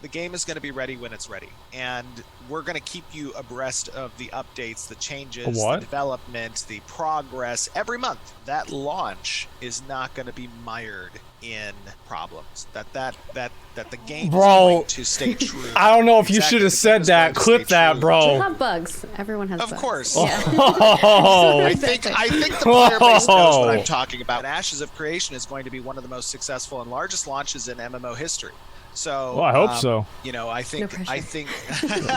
The game is going to be ready when it's ready, and we're going to keep you abreast of the updates, the changes, the development, the progress every month. That launch is not going to be mired in problems. That the game is going to stay true. I don't know if you should have said that. Clip that, bro. You have bugs. Everyone has bugs. Of course. Yeah. I think the player base knows what I'm talking about. Ashes of Creation is going to be one of the most successful and largest launches in MMO history. So, well, I hope so. You know, I think.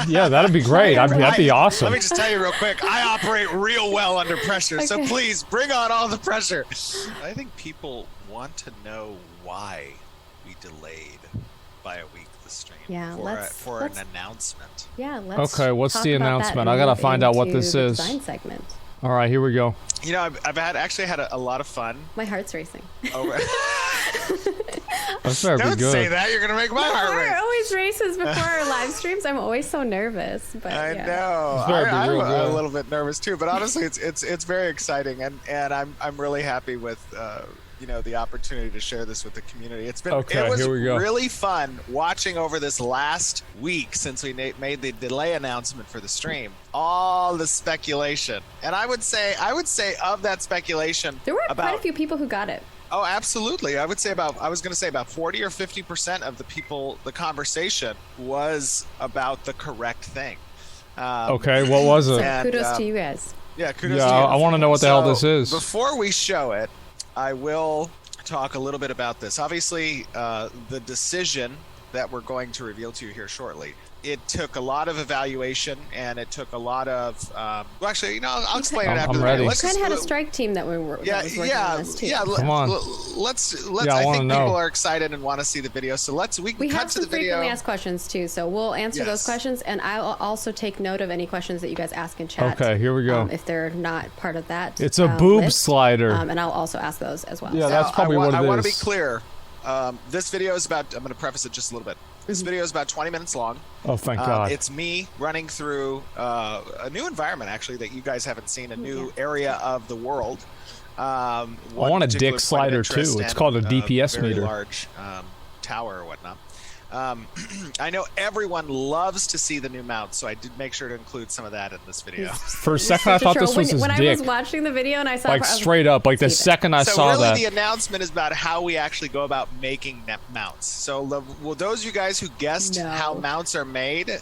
Yeah, that'd be great. That'd be awesome. Let me just tell you real quick. I operate real well under pressure, so please bring on all the pressure. I think people want to know why we delayed by a week the stream. Yeah, for an announcement. Yeah, let's. Okay, what's the announcement? I gotta find out what this is. Design segment. All right, here we go. You know, I've actually had a lot of fun. My heart's racing. Oh, That's Don't say that. You're gonna make my heart race. My heart always races before our live streams. I'm always so nervous. But I yeah. know. I'm a little bit nervous too, but honestly, it's very exciting, and I'm really happy with you know, the opportunity to share this with the community. It was really fun watching over this last week since we made the delay announcement for the stream. All the speculation, and I would say of that speculation, there were quite a few people who got it. Oh, absolutely. I was going to say about 40 or 50% of the conversation was about the correct thing. Okay, what was it? So kudos to you guys. Yeah, kudos to you. I want to know what the hell this is. Before we show it, I will talk a little bit about this. Obviously, the decision that we're going to reveal to you here shortly, it took a lot of evaluation, and it took a lot of well, actually, you know, I'll explain it after the video. We kind of had a strike team that we were working on this too. Come on. Let's I think people are excited and want to see the video, so we cut to the video. We have some frequently asked questions too, so we'll answer those questions, and I'll also take note of any questions that you guys ask in chat. Okay, here we go. If they're not part of that, it's a boob list, slider, and I'll also ask those as well. Yeah, that's probably what it is. I want to be clear. This video is about. I'm going to preface it just a little bit. This video is about 20 minutes long. Oh, thank God. It's me running through a new environment, actually, that you guys haven't seen, a new area of the world. I want a dick slider, too. It's called a DPS very meter. Large tower or whatnot. I know everyone loves to see the new mounts, so I did make sure to include some of that in this video. For a second, I thought this was his dick. When I was watching the video and I saw like straight up, like the second I saw that. So really, the announcement is about how we actually go about making mounts. So, well, those of you guys who guessed how mounts are made,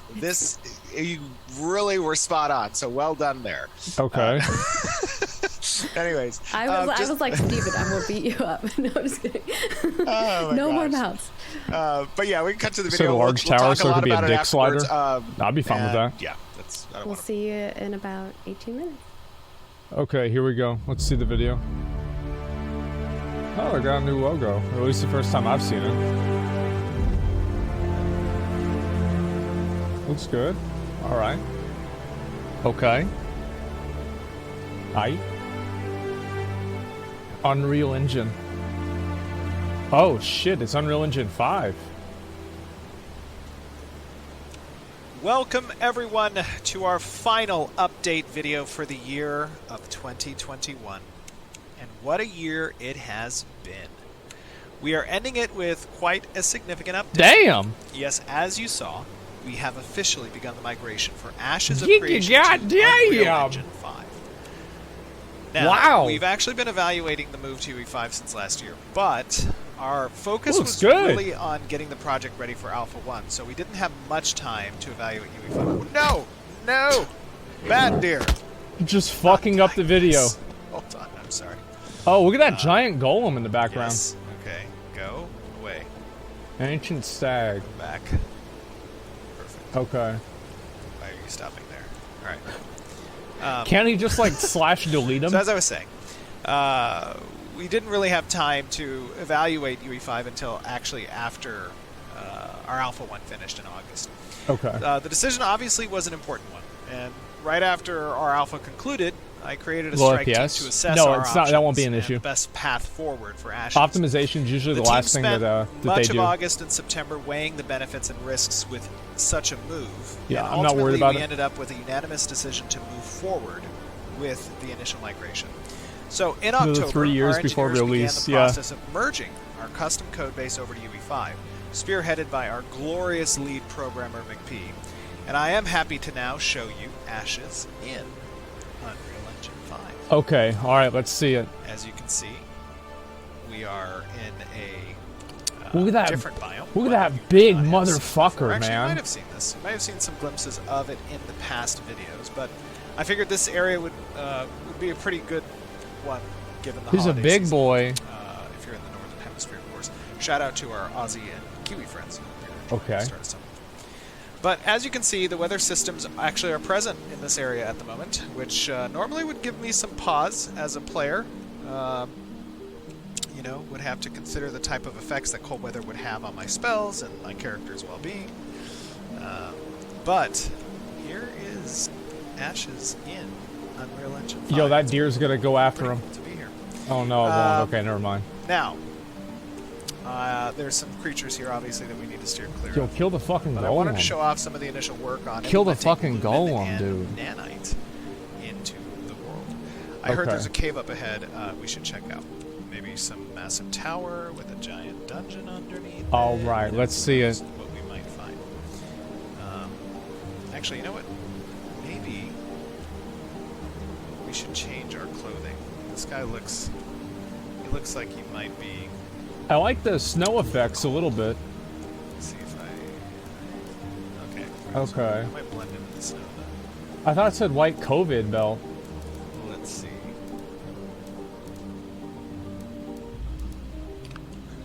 you really were spot on. So well done there. Okay. Anyways, I was like, Steven, I'm gonna beat you up. No, I'm just kidding. No more mounts. But yeah, we can cut to the video. So the large tower, so it could be a dick slider. I'd be fine with that. Yeah, we'll see you in about 18 minutes. Okay, here we go. Let's see the video. Oh, I got a new logo. Or at least the first time I've seen it. Looks good. All right. Okay. Aye. Unreal Engine. Oh shit, it's Unreal Engine 5. Welcome everyone to our final update video for the year of 2021. And what a year it has been. We are ending it with quite a significant update. Damn! Yes, as you saw, we have officially begun the migration for Ashes of Creation to Unreal Engine 5. Now, we've actually been evaluating the move to UE5 since last year, but our focus was really on getting the project ready for Alpha 1, so we didn't have much time to evaluate UE5. No! Bad deer! Just fucking up the video. Hold on, I'm sorry. Oh, look at that giant golem in the background. Yes. Okay, go away. Ancient stag. Go back. Perfect. Okay. Why are you stopping there? Alright. Can't he just like slash delete them? So as I was saying, we didn't really have time to evaluate UE5 until actually after our Alpha 1 finished in August. Okay. The decision obviously was an important one, and right after our Alpha concluded, I created a strike team to assess our options that won't be an issue. And the best path forward for Ashes. Optimization is usually the last thing that they do. Much of August and September weighing the benefits and risks with such a move. Yeah, and I'm not worried about it. We ended up with a unanimous decision to move forward with the initial migration. So in October, 3 years our before engineers release, began the process of merging our custom code base over to UE5, spearheaded by our glorious lead programmer McP. And I am happy to now show you Ashes in Unreal Engine 5. Okay, alright, let's see it. As you can see, we are in a look at that different biome. Look at that big motherfucker, Actually, man. You might have seen this. You might have seen some glimpses of it in the past videos, but I figured this area would be a pretty good one given the He's a big season. boy. If you're in the Northern Hemisphere, of course. Shout out to our Aussie and Kiwi friends. Okay. But as you can see, the weather systems actually are present in this area at the moment, which normally would give me some pause as a player. You know, would have to consider the type of effects that cold weather would have on my spells and my character's well-being. But here is Ashes in Unreal Engine 5. Yo, that deer's gonna go after him. Cool to be here. Oh no, it won't. Okay, never mind. Now, there's some creatures here, obviously, that we need to steer clear Yo, of. kill the fucking But I wanted to golem. show off some of the initial work on Kill the implementing fucking Lumen golem, and dude. Nanite into the world. I heard Okay. there's a cave up ahead we should check out. Maybe some massive tower with a giant dungeon underneath. All right, let's see it. What we might find. Actually, you know what? Maybe we should change our clothing. This guy looks. He looks like he might be. I like the snow effects a little bit. Let's see if I. Okay. Okay. I might blend into the snow though. I thought it said white COVID belt. Let's see.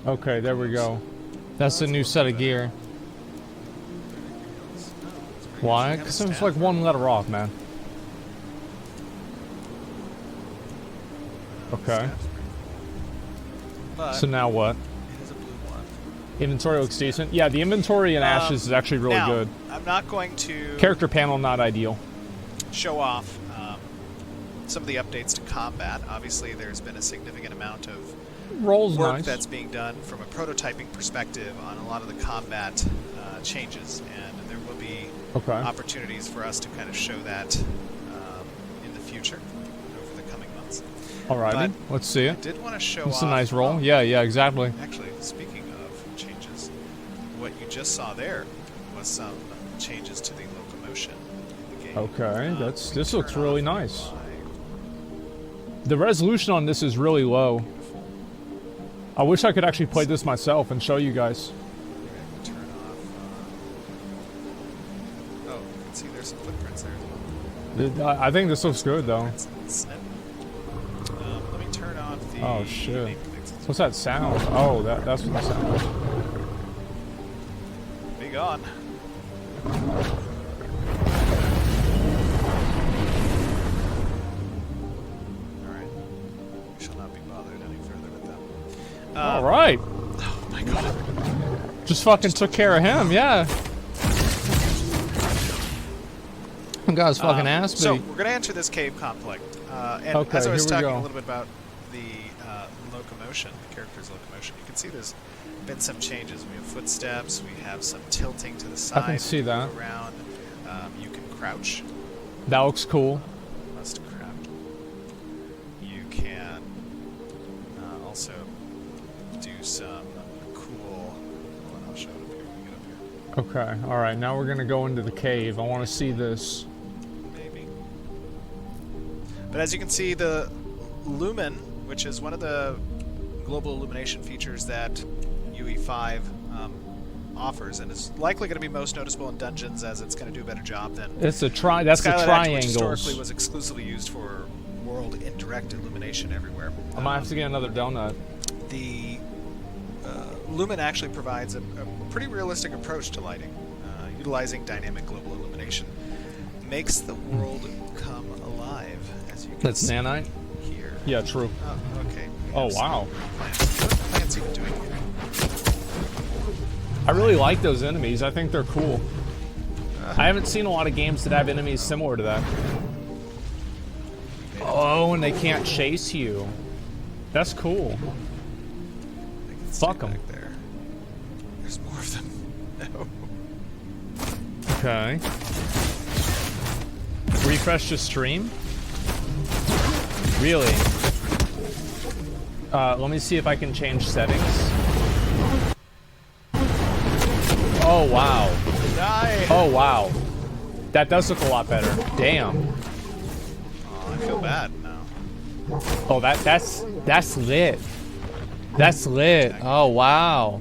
Okay, there we go. That's the new set of gear. Why? Because it's like one letter off, man. Okay. But So now what? it is a blue one. Inventory looks decent. Yeah, the inventory in Ashes is actually really now, good. I'm not going to Character panel not ideal. show off some of the updates to combat. Obviously, there's been a significant amount of Rolls work nice. that's being done from a prototyping perspective on a lot of the combat changes, and there will be Okay. opportunities for us to kind of show that in the future over the coming months. Alrighty, But let's see I it. did want to show It's off. a nice roll. oh, Yeah, exactly. Actually, speaking of changes, what you just saw there was some changes to the locomotion in the game. Okay, we this can looks turn really off nice. my- The resolution on this is really low. Beautiful. I wish I could actually play this myself and show you guys. Turn off. Oh, you can see there's some footprints there as well. I think this looks good though. It's snip. Let me turn off the. Oh shit! name fixes. What's that sound? Oh, that's what the sound is. Be gone. Alright. We shall not be bothered any further with them. All right, Oh my god. just fucking took care of him. Yeah. Got his fucking ass beat. So we're gonna enter this cave complex, and Okay, as I was here we talking go. a little bit about the locomotion, the character's locomotion, you can see there's been some changes. We have footsteps, we have some tilting to the side. I can see to that. move around. You can crouch. That looks cool. Must crouch. You can also do some cool. Hold on, I'll show it up here. We can get up here. Okay. All right. Now we're gonna go into the cave. I want to see this. Maybe. But as you can see, the Lumen, which is one of the global illumination features that UE5 offers, and is likely going to be most noticeable in dungeons, as it's going to do a better job than It's a try. That's the Skylight Edge, which triangles. historically was exclusively used for world indirect illumination everywhere. I might have to get another donut. The Lumen actually provides a pretty realistic approach to lighting, utilizing dynamic global illumination. Makes the world come alive, as you can That's see nanite. here. Yeah, true. Oh, okay. We Oh, have some wow. plants. What are plants even doing here? I really like those enemies. I think they're cool. I haven't seen a lot of games that have enemies similar to that. Oh, and they can't chase you. That's cool. They can stay Fuck 'em. back there. There's more of them. No. Okay. Refresh the stream? Really? Let me see if I can change settings. Oh, wow. Die. Oh, wow. That does look a lot better. Damn. Oh, I feel bad now. Oh, that's lit. That's lit. Oh, wow.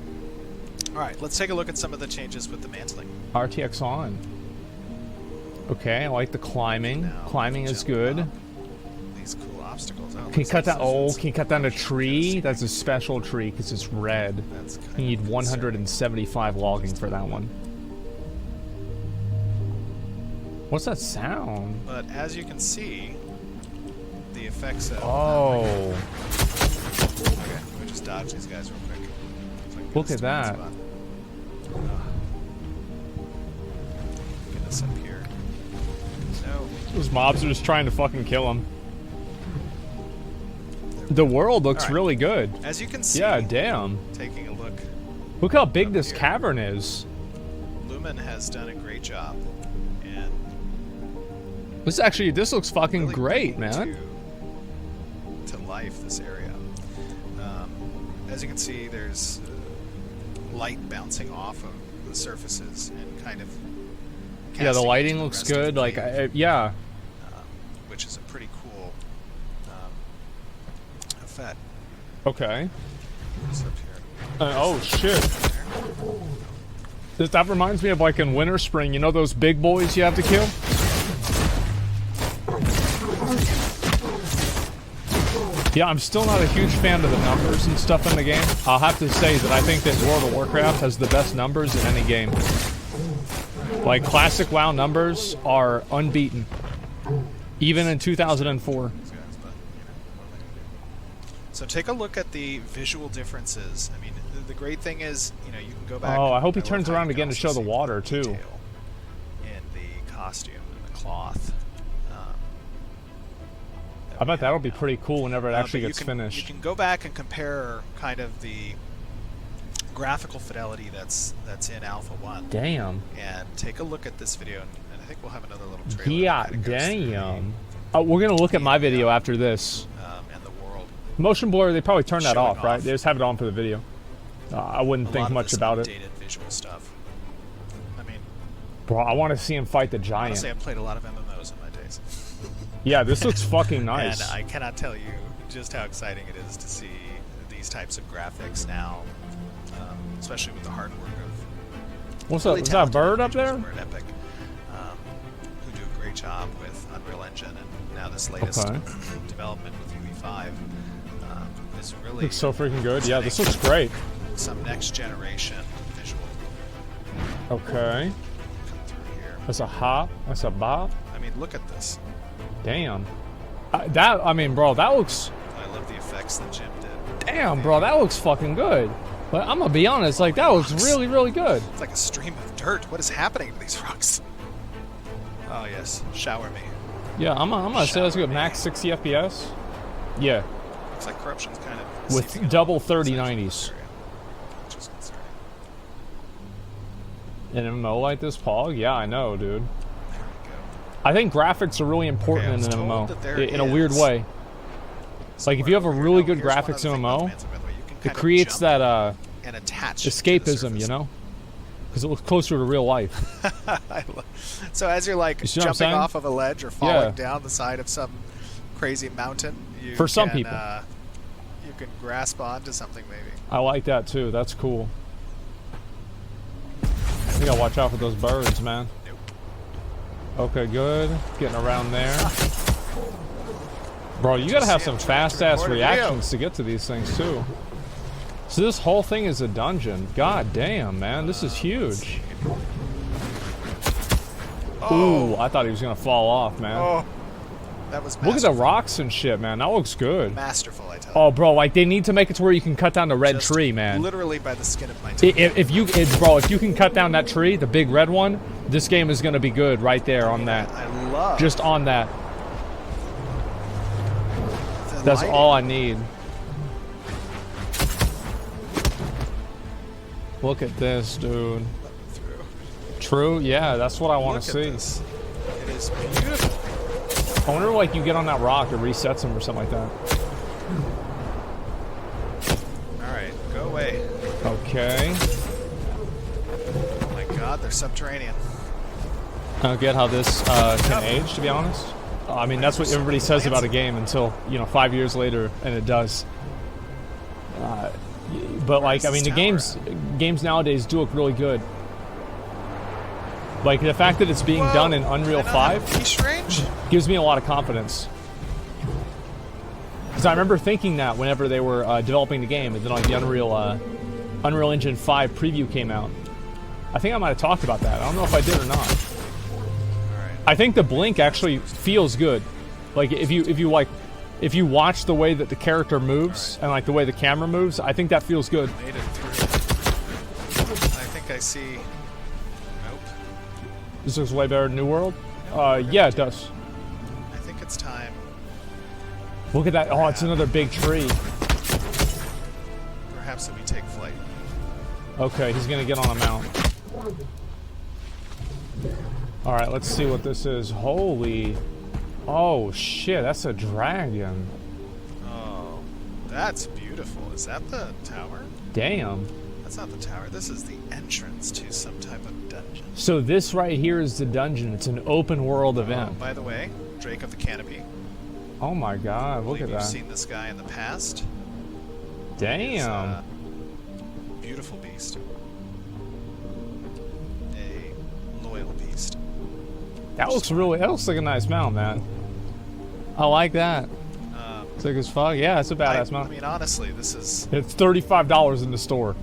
All right, let's take a look at some of the changes with the mantling. RTX on. Okay, I like the climbing. Now, climbing is good. These cool obstacles. Oh, Can you cut down? Oh, can you cut down a tree? That's a special tree because it's red. That's You need 175 logging for that one. What's that sound? But as you can see, the effects of... Oh. Okay, let me just dodge these guys real quick. Like Look at that. Get us up here. No. Those mobs are just trying to fucking kill him. The world looks really good. As you can see, yeah, damn. Taking a look. Look how big this cavern is. Lumen has done a great job. And this looks fucking really great, man. To life, this area. As you can see, there's light bouncing off of the surfaces and kind of yeah, the lighting looks good. Like, yeah. Which is a pretty cool effect. Okay. What's up here? Oh shit. That reminds me of like in Winter Spring, you know those big boys you have to kill? Yeah, I'm still not a huge fan of the numbers and stuff in the game. I'll have to say that I think that World of Warcraft has the best numbers in any game. Like, classic WoW numbers are unbeaten. Even in 2004. So take a look at the visual differences. I mean, the great thing is, you know, you can go back... Oh, I hope he turns around again to show the water, too. In the costume and the cloth. I bet that'll be pretty cool whenever it actually gets finished. You can go back and compare kind of the graphical fidelity that's in Alpha 1. Damn. And take a look at this video, and I think we'll have another little trailer. Yeah, damn. We're going to look at my video after this. And the world. Motion blur, they probably turn that off, right? They just have it on for the video. I wouldn't think much about it. Visual stuff. I mean, bro, I want to see him fight the giant. Honestly, I've played a lot of MMOs in my days. Yeah, this looks fucking nice. And I cannot tell you just how exciting it is to see these types of graphics now, especially with the hard work of... What's up? Is that a bird up there? Epic, who do a great job with Unreal Engine, and now this latest development with UE5 is really... Looks so freaking good. Yeah, this looks great. Some next generation visual. Okay. Come through here. That's a hop. That's a bop. I mean, look at this. Damn. I mean, bro, that looks... I love the effects that Jim did. Damn, bro, that looks fucking good. But I'm gonna be honest, like, that looks really, really good. It's like a stream of dirt. What is happening to these rocks? Oh, yes. Shower me. Yeah, I'm gonna say let's go max 60 FPS. Yeah. Looks like corruption's kind of... With double 3090s. Which is concerning. An MMO like this, Pog? Yeah, I know, dude. I think graphics are really important in an MMO, in a weird way. Like, if you have a really good graphics MMO, it creates that escapism, you know? Because it looks closer to real life. So as you're like jumping off of a ledge or falling down the side of some crazy mountain, for some people, you can grasp onto something maybe. I like that too. That's cool. You gotta watch out for those birds, man. Okay, good. Getting around there. Bro, you gotta have some fast-ass reactions to get to these things, too. So this whole thing is a dungeon. God damn, man. This is huge. Ooh, I thought he was gonna fall off, man. Oh, that was masterful. Look at the rocks and shit, man. That looks good. Masterful, I tell you. Oh, bro, like, they need to make it to where you can cut down the red tree, man. Literally by the skin of my teeth. Bro, if you can cut down that tree, the big red one, this game is gonna be good right there on that. I love. Just on that. That's all I need. Look at this, dude. True? Yeah, that's what I want to see. It is beautiful. I wonder, like, you get on that rock, it resets them or something like that. Alright, go away. Okay. Oh my not. They're subterranean. I don't get how this can age, to be honest. I mean, that's what everybody says about a game until, you know, 5 years later, and it does. But, like, I mean, the games nowadays do look really good. Like, the fact that it's being done in Unreal 5 gives me a lot of confidence. Because I remember thinking that whenever they were developing the game, and then, like, the Unreal Engine 5 preview came out. I think I might have talked about that. I don't know if I did or not. I think the blink actually feels good. Like if you watch the way that the character moves and like the way the camera moves, I think that feels good. Made it through. I think I see. Nope. This looks way better than New World. Yeah, it does. I think it's time. Look at that! Oh, it's another big tree. Perhaps that we take flight. Okay, he's gonna get on a mount. Alright, let's see what this is. Holy... Oh, shit, that's a dragon. Oh, that's beautiful. Is that the tower? Damn. That's not the tower. This is the entrance to some type of dungeon. So this right here is the dungeon. It's an open world event. By the way, Drake of the Canopy. Oh my god, look at that. You've seen this guy in the past. Damn. Beautiful beast. A loyal beast. That looks like a nice mount, man. I like that. Sick as fuck. Yeah, it's a badass mount. I mean, honestly, this is... It's $35 in the store.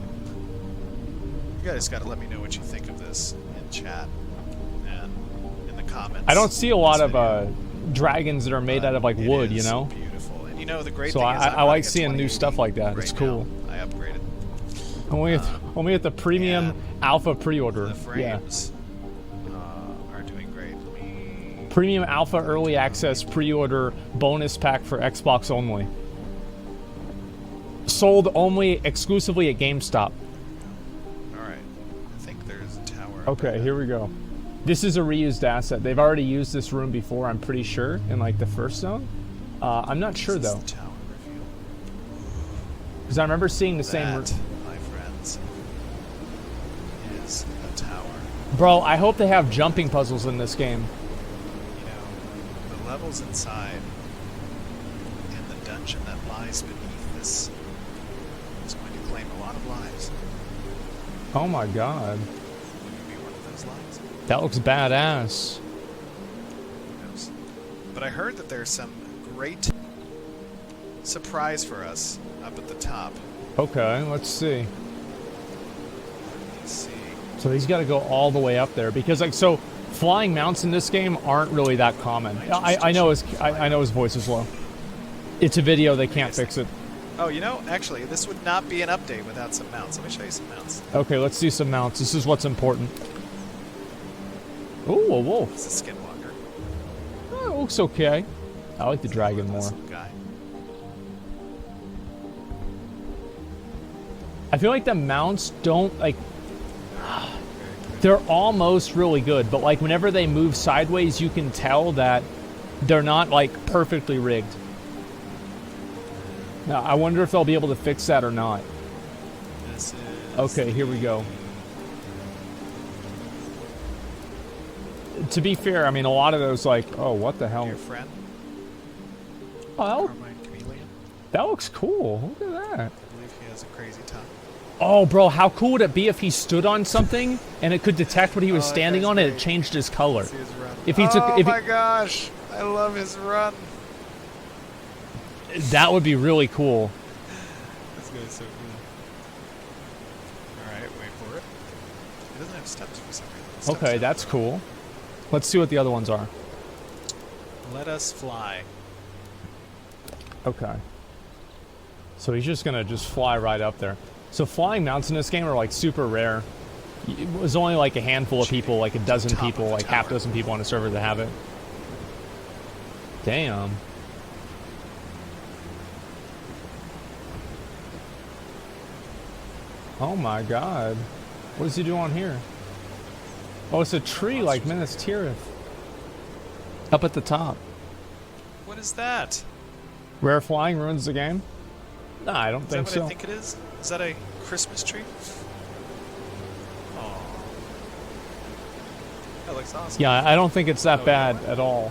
You guys gotta let me know what you think of this in chat and in the comments. I don't see a lot of dragons that are made out of like wood, you know? Beautiful. And you know the great thing is I like seeing new stuff like that. It's cool. I upgraded. Only at the premium alpha pre-order. The frames are doing great. Premium alpha early access pre-order bonus pack for Xbox only. Sold only exclusively at GameStop. Alright. I think there's a tower. Okay, here we go. This is a reused asset. They've already used this room before, I'm pretty sure, in like the first zone. I'm not sure though. The tower reveal. Because I remember seeing the same room. My friends, is a tower. Bro, I hope they have jumping puzzles in this game. You know, the levels inside and the dungeon that lies beneath this is going to claim a lot of lives. Oh my god. Will you be one of those lives? That looks badass. Who knows? But I heard that there's some great surprise for us up at the top. Okay, let's see. Let's see. So he's got to go all the way up there because, like, so flying mounts in this game aren't really that common. I know his voice is low. It's a video; they can't fix it. Oh, you know, actually, this would not be an update without some mounts. Let me show you some mounts. Okay, let's see some mounts. This is what's important. Ooh, a wolf. It's a skinwalker. Oh, it looks okay. I like the dragon more. Guy. I feel like the mounts don't, like... They're almost really good, but, like, whenever they move sideways, you can tell that they're not, like, perfectly rigged. Now, I wonder if they'll be able to fix that or not. This is okay, here we go. To be fair, I mean, a lot of those, like... Oh, what the hell? Your friend? Oh, that looks cool. Look at that. I believe he has a crazy tongue. Oh, bro, how cool would it be if he stood on something and it could detect what he was standing on and it changed his color? If he took, oh my gosh, I love his run. That would be really cool. This guy's so cool. All right, wait for it. It doesn't have steps for some reason. Okay, that's cool. Let's see what the other ones are. Let us fly. Okay. So he's just gonna fly right up there. So flying mounts in this game are like super rare. It was only like a handful of people, like a dozen people, like half dozen people on a server that have it. Damn. Oh my god. What does he do on here? Oh, it's a tree like Minas Tirith. Up at the top. What is that? Rare flying ruins the game? Nah, I don't think so. Is that what I think it is? Is that a Christmas tree? Oh. That looks awesome. Yeah, I don't think it's that bad at all.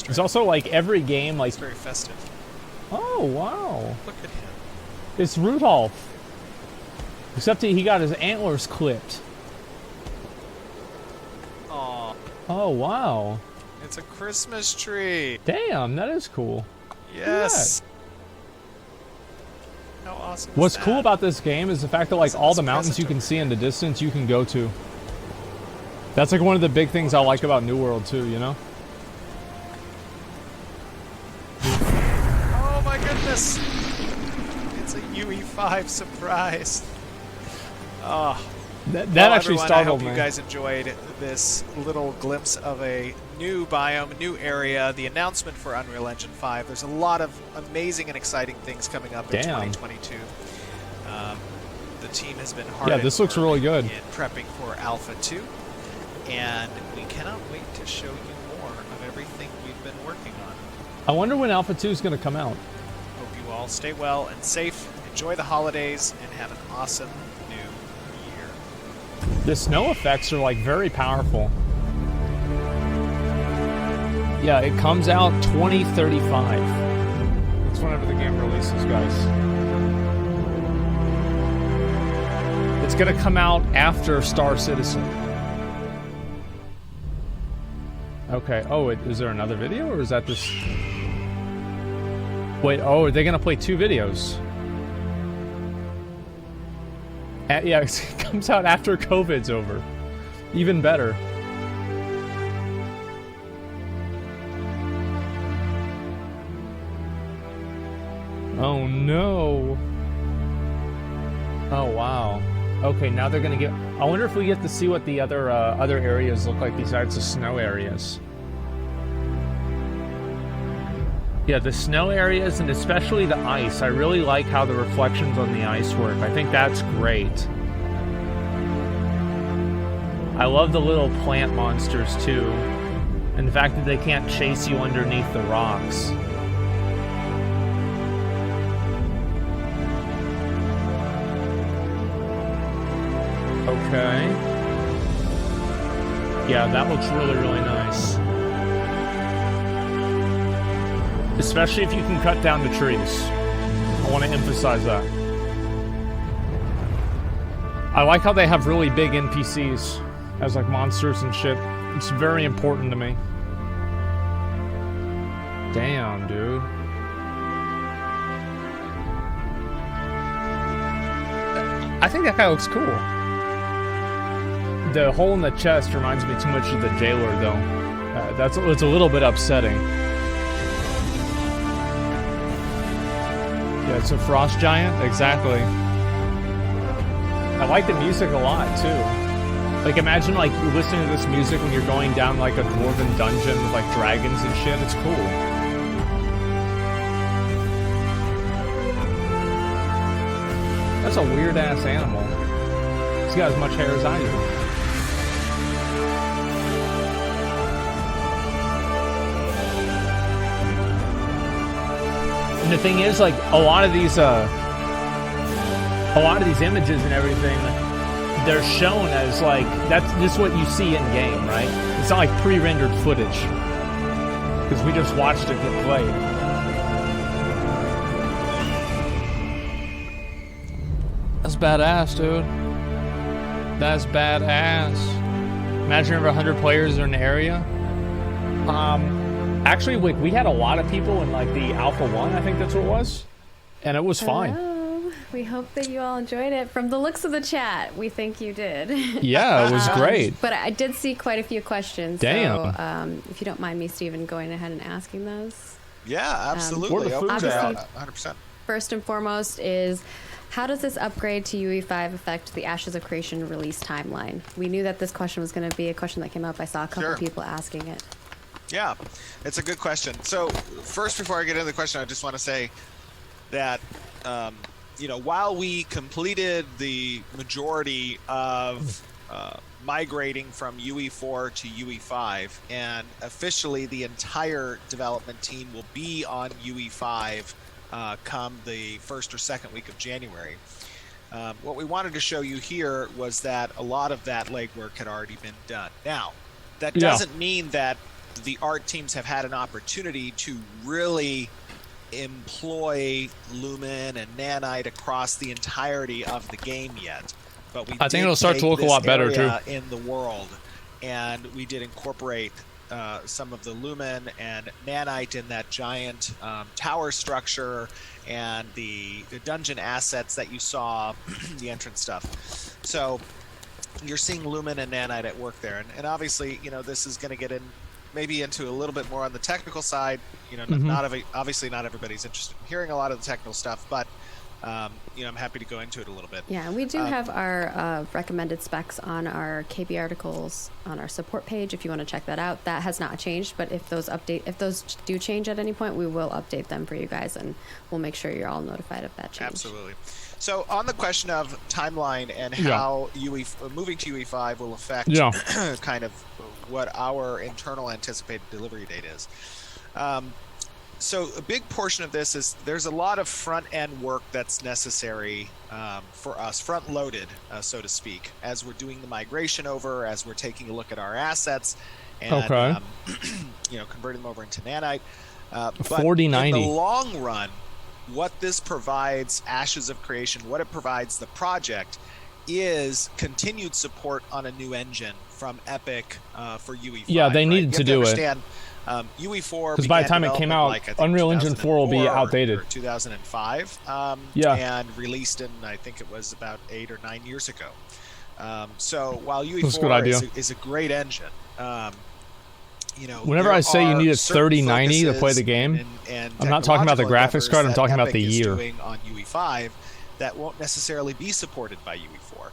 It's also like every game, like... It's very festive. Oh, wow. Look at him. It's Rudolph. Except he got his antlers clipped. Aww. Oh, wow. It's a Christmas tree. Damn, that is cool. Yes. How awesome is What's that? cool about this game is the fact that like all the mountains you can see in the distance you can go to. That's like one of the big things I like about New World too, you know? Oh my goodness. It's a UE5 surprise. Oh. That actually startled me. I hope you guys enjoyed this little glimpse of a new biome, new area, the announcement for Unreal Engine 5. There's a lot of amazing and exciting things coming up in 2022. The team has been hard. Yeah, this looks really good. In prepping for Alpha 2, and we cannot wait to show you more of everything we've been working on. I wonder when Alpha 2 is going to come out. Hope you all stay well and safe, enjoy the holidays, and have an awesome new year. The snow effects are like very powerful. Yeah, it comes out 2035. That's whenever the game releases, guys. It's gonna come out after Star Citizen. Okay. Oh, is there another video, or is that this? Wait. Oh, are they gonna play 2 videos? Yeah, it comes out after COVID's over. Even better. Oh no. Oh wow. Okay, now they're gonna get... I wonder if we get to see what the other areas look like besides the snow areas. Yeah, the snow areas and especially the ice. I really like how the reflections on the ice work. I think that's great. I love the little plant monsters too. And the fact that they can't chase you underneath the rocks. Okay. Yeah, that looks really, really nice. Especially if you can cut down the trees. I want to emphasize that. I like how they have really big NPCs as like monsters and shit. It's very important to me. Damn, dude. I think that guy looks cool. The hole in the chest reminds me too much of the jailer, though. It's a little bit upsetting. Yeah, it's a frost giant, exactly. I like the music a lot too. Like, imagine like listening to this music when you're going down like a dwarven dungeon with like dragons and shit. It's cool. That's a weird ass animal. He's got as much hair as I do. And the thing is, like, a lot of these images and everything, they're shown as like this is what you see in game, right? It's not like pre-rendered footage because we just watched it get played. That's badass, dude. That's badass. Imagine over 100 players in an area. Actually, we had a lot of people in like the Alpha 1, I think that's what it was. And it was fine. Hello. We hope that you all enjoyed it. From the looks of the chat, we think you did. Yeah, it was great. But I did see quite a few questions. Damn. So if you don't mind me, Steven, going ahead and asking those. Yeah, absolutely. Obviously, 100%. First and foremost is, how does this upgrade to UE5 affect the Ashes of Creation release timeline? We knew that this question was going to be a question that came up. I saw a couple people asking it. Yeah, it's a good question. So first, before I get into the question, I just want to say that, while we completed the majority of migrating from UE4 to UE5, and officially the entire development team will be on UE5 come the first or second week of January, What we wanted to show you here was that a lot of that legwork had already been done. Now, that doesn't mean that the art teams have had an opportunity to really employ Lumen and Nanite across the entirety of the game yet. But I think it'll start to look a lot better too in the world, and we did incorporate some of the Lumen and Nanite in that giant tower structure and the dungeon assets that you saw, the entrance stuff. So you're seeing Lumen and Nanite at work there, and obviously, you know, this is going to get in maybe into a little bit more on the technical side. You know, obviously not everybody's interested in hearing a lot of the technical stuff, but you know, I'm happy to go into it a little bit. Yeah, and we do have our recommended specs on our KB articles on our support page if you want to check that out. That has not changed, but if those do change at any point, we will update them for you guys, and we'll make sure you're all notified of that change. Absolutely. So on the question of timeline and how moving to UE5 will affect kind of what our internal anticipated delivery date is. So a big portion of this is there's a lot of front-end work that's necessary for us, front-loaded, so to speak, as we're doing the migration over, as we're taking a look at our assets, and you know, converting them over into Nanite. But 4090. In the long run, what this provides Ashes of Creation, what it provides the project, is continued support on a new engine from Epic for UE5. Yeah, they needed to do it. UE4, because by the time it came out, Unreal Engine 4 will be outdated. 2005, and released in, I think it was about 8 or 9 years ago. So while UE4 is a great engine, you know, whenever I say you need a 3090 to play the game, and I'm not talking about the graphics card, I'm talking about the year. On UE5 that won't necessarily be supported by UE4.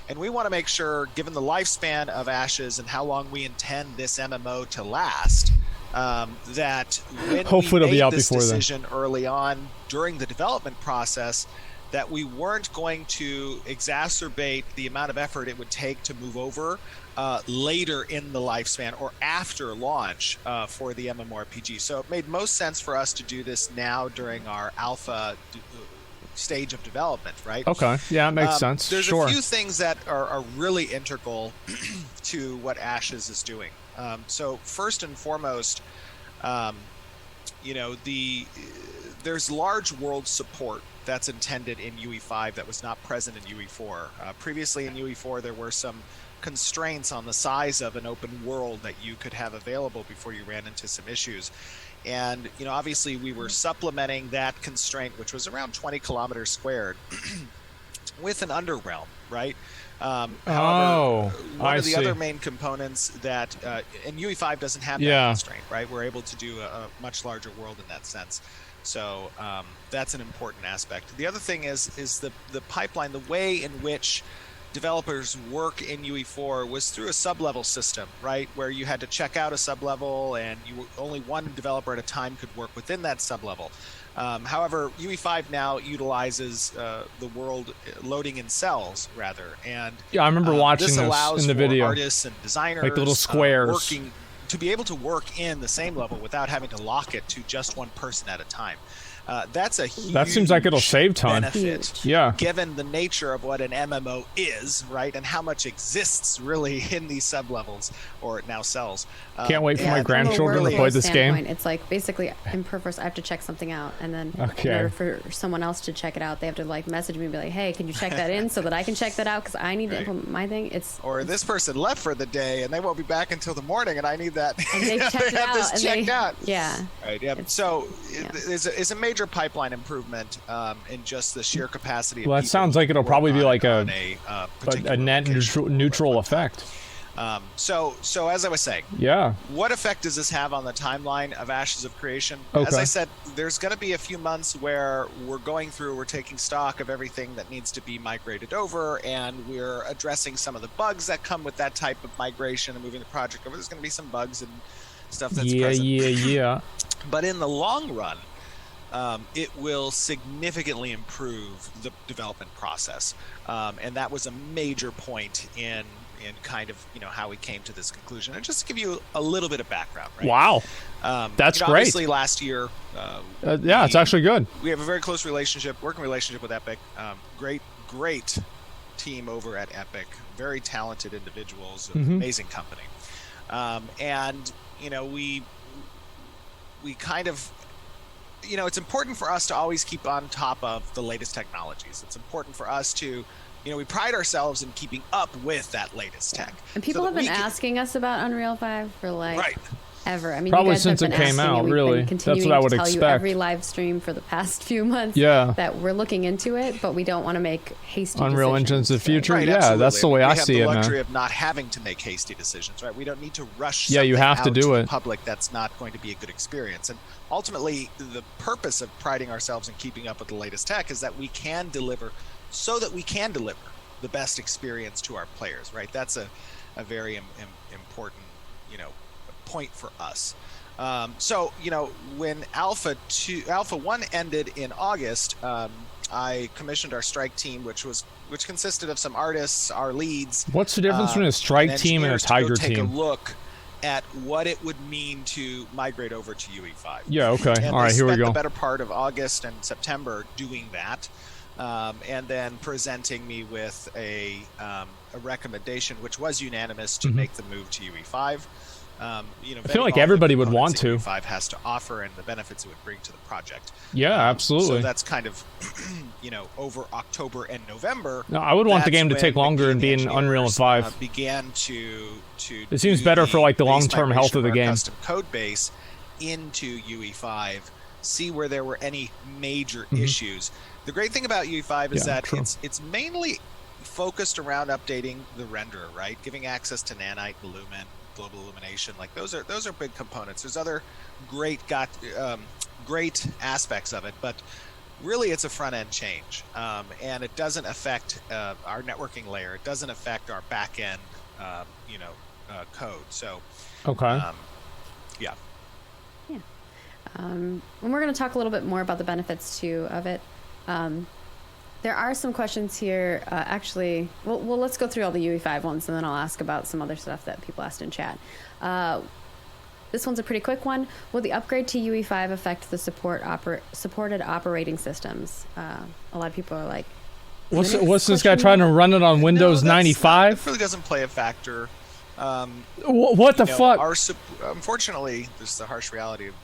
And we want to make sure, given the lifespan of Ashes and how long we intend this MMO to last, that when hopefully we made this decision early on during the development process, that we weren't going to exacerbate the amount of effort it would take to move over later in the lifespan or after launch for the MMORPG. So it made most sense for us to do this now during our alpha stage of development, right? Okay, yeah, it makes sense. There's a few things that are really integral to what Ashes is doing. So first and foremost, you know, there's large world support that's intended in UE5 that was not present in UE4. Previously in UE4, there were some constraints on the size of an open world that you could have available before you ran into some issues. And, you know, obviously we were supplementing that constraint, which was around 20 kilometers squared, with an underrealm, right? However, one of the other main components that, and UE5 doesn't have that constraint, right? We're able to do a much larger world in that sense. So that's an important aspect. The other thing is the pipeline, the way in which developers work in UE4 was through a sub-level system, right? Where you had to check out a sub-level and only one developer at a time could work within that sub-level. However, UE5 now utilizes the world loading in cells, rather. And I remember watching this in the video. Artists and designers, like little squares, to be able to work in the same level without having to lock it to just one person at a time. That's a huge that seems like it'll save time. Benefit, given the nature of what an MMO is, right, and how much exists really in these sub-levels, or now cells. Can't wait for my grandchildren to play this game. It's like basically in Perverse, I have to check something out, and then in order for someone else to check it out, they have to like message me and be like, "Hey, can you check that in so that I can check that out because I need to implement my thing." Or this person left for the day and they won't be back until the morning, and I need that. And they checked it out. Yeah. Right. Yeah. So it's a major pipeline improvement in just the sheer capacity. Well, that sounds like it'll probably be like a net neutral effect. So as I was saying, what effect does this have on the timeline of Ashes of Creation? As I said, there's going to be a few months where we're taking stock of everything that needs to be migrated over, and we're addressing some of the bugs that come with that type of migration and moving the project over. There's going to be some bugs and stuff that's present. But in the long run, it will significantly improve the development process, and that was a major point in kind of, you know, how we came to this conclusion. And just to give you a little bit of background, right? Wow, that's great. Obviously, last year, it's actually good. We have a very close working relationship with Epic. Great great team over at Epic, very talented individuals, amazing company, and we kind of, it's important for us to always keep on top of the latest technologies. It's important for us to, we pride ourselves in keeping up with that latest tech. And people have been asking us about Unreal 5 for ever. I mean, probably you guys since have it been came asking, out. and we've Really, been that's what I would to tell expect. you every live stream for the past few months. Yeah. That we're looking into it, but we don't want to make hasty Unreal Engine's the future. Right, yeah, absolutely. that's the way I see it, man. We have the luxury of not having to make hasty decisions, right? We don't need to rush. Yeah, you have to do the it. Public, that's not going to be a good experience. And ultimately, the purpose of priding ourselves and keeping up with the latest tech is that we can deliver, so that we can deliver the best experience to our players, right? That's a very important, point for us. So, when Alpha 1 ended in August, I commissioned our strike team, which consisted of some artists, our leads. What's the difference between a strike team and a tiger team? Take a look at what it would mean to migrate over to UE5. Yeah, okay. And all right, here we go. The better part of August and September doing that, and then presenting me with a recommendation, which was unanimous, to make the move to UE5. I feel like everybody would want to. UE5 has to offer and the benefits it would bring to the project. Yeah, absolutely. So that's kind of, over October and November. No, I would want the game to take longer and be in Unreal 5. Began to it seems better for like the long-term health of the game. Custom code base into UE5, see where there were any major issues. The great thing about UE5 is that it's mainly focused around updating the renderer, right? Giving access to Nanite, Lumen, global illumination, like those are big components. There's other great aspects of it, but really it's a front end change, and it doesn't affect our networking layer. It doesn't affect our back end, code. So yeah. And we're going to talk a little bit more about the benefits too of it. There are some questions here. Actually, well, let's go through all the UE5 ones, and then I'll ask about some other stuff that people asked in chat. This one's a pretty quick one. Will the upgrade to UE5 affect the supported operating systems? A lot of people are like, what's this guy trying to run it on Windows 95? It really doesn't play a factor. What the fuck? Unfortunately, this is the harsh reality of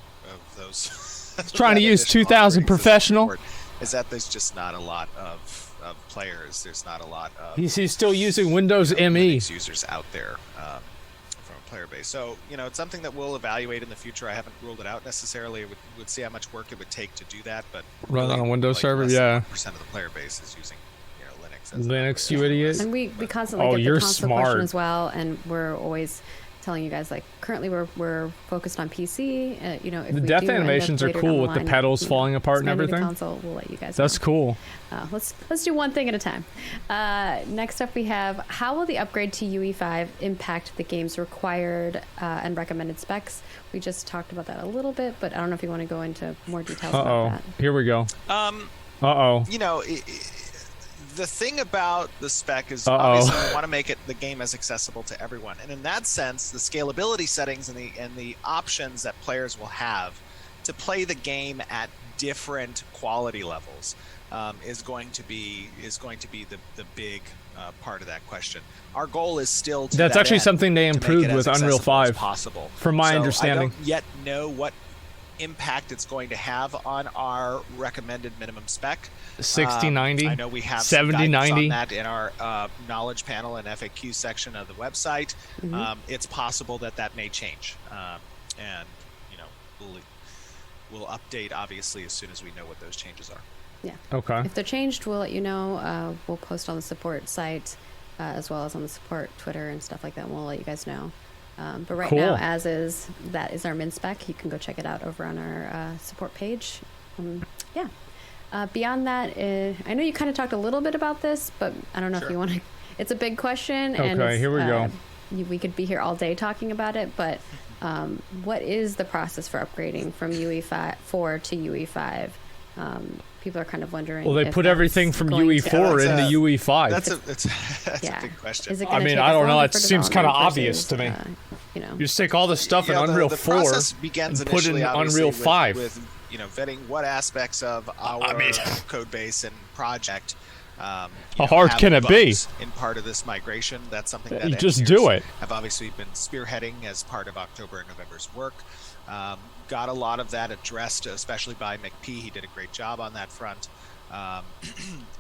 those. Trying to use 2000 professional. Is that there's just not a lot of players. There's not a lot of. He's still using Windows ME users out there from a player base. So it's something that we'll evaluate in the future. I haven't ruled it out necessarily. Would see how much work it would take to do that, but run on a Windows server. Yeah, % of the player base is using Linux. Linux, you idiot. And we constantly get the console question as well, and we're always telling you guys, like, currently we're focused on PC. If the death animations are cool with the pedals falling apart and everything. Console, we'll let you guys That's know. Cool. Let's do one thing at a time. Next up, we have, how will the upgrade to UE5 impact the game's required and recommended specs? We just talked about that a little bit, but I don't know if you want to go into more details about that. Here we go. The thing about the spec is obviously we want to make the game as accessible to everyone, and in that sense, the scalability settings and the options that players will have to play the game at different quality levels is going to be the big part of that question. Our goal is still to that's actually something they improved with Unreal 5, possible, from my understanding. I don't yet know what impact it's going to have on our recommended minimum spec. 6090. I know we have 7090 on that in our knowledge panel and FAQ section of the website. It's possible that may change, and we'll update obviously as soon as we know what those changes are. Yeah. Okay. If they're changed, we'll let you know. We'll post on the support site as well as on the support Twitter and stuff like that. And we'll let you guys know. But right now, that is our min spec. You can go check it out over on our support page. Beyond that, I know you kind of talked a little bit about this, but I don't know if you want to. It's a big question. Okay, here we go. We could be here all day talking about it, but what is the process for upgrading from UE4 to UE5? People are kind of wondering. Well, they put everything from UE4 into UE5. That's a big question. I mean, I don't know. It seems kind of obvious to me. You just take all the stuff in Unreal 4 and put it in Unreal 5. With vetting what aspects of our code base and project How hard can it be? In part of this migration, that's something that you just do it. Have obviously been spearheading as part of October and November's work. Got a lot of that addressed, especially by McP. He did a great job on that front.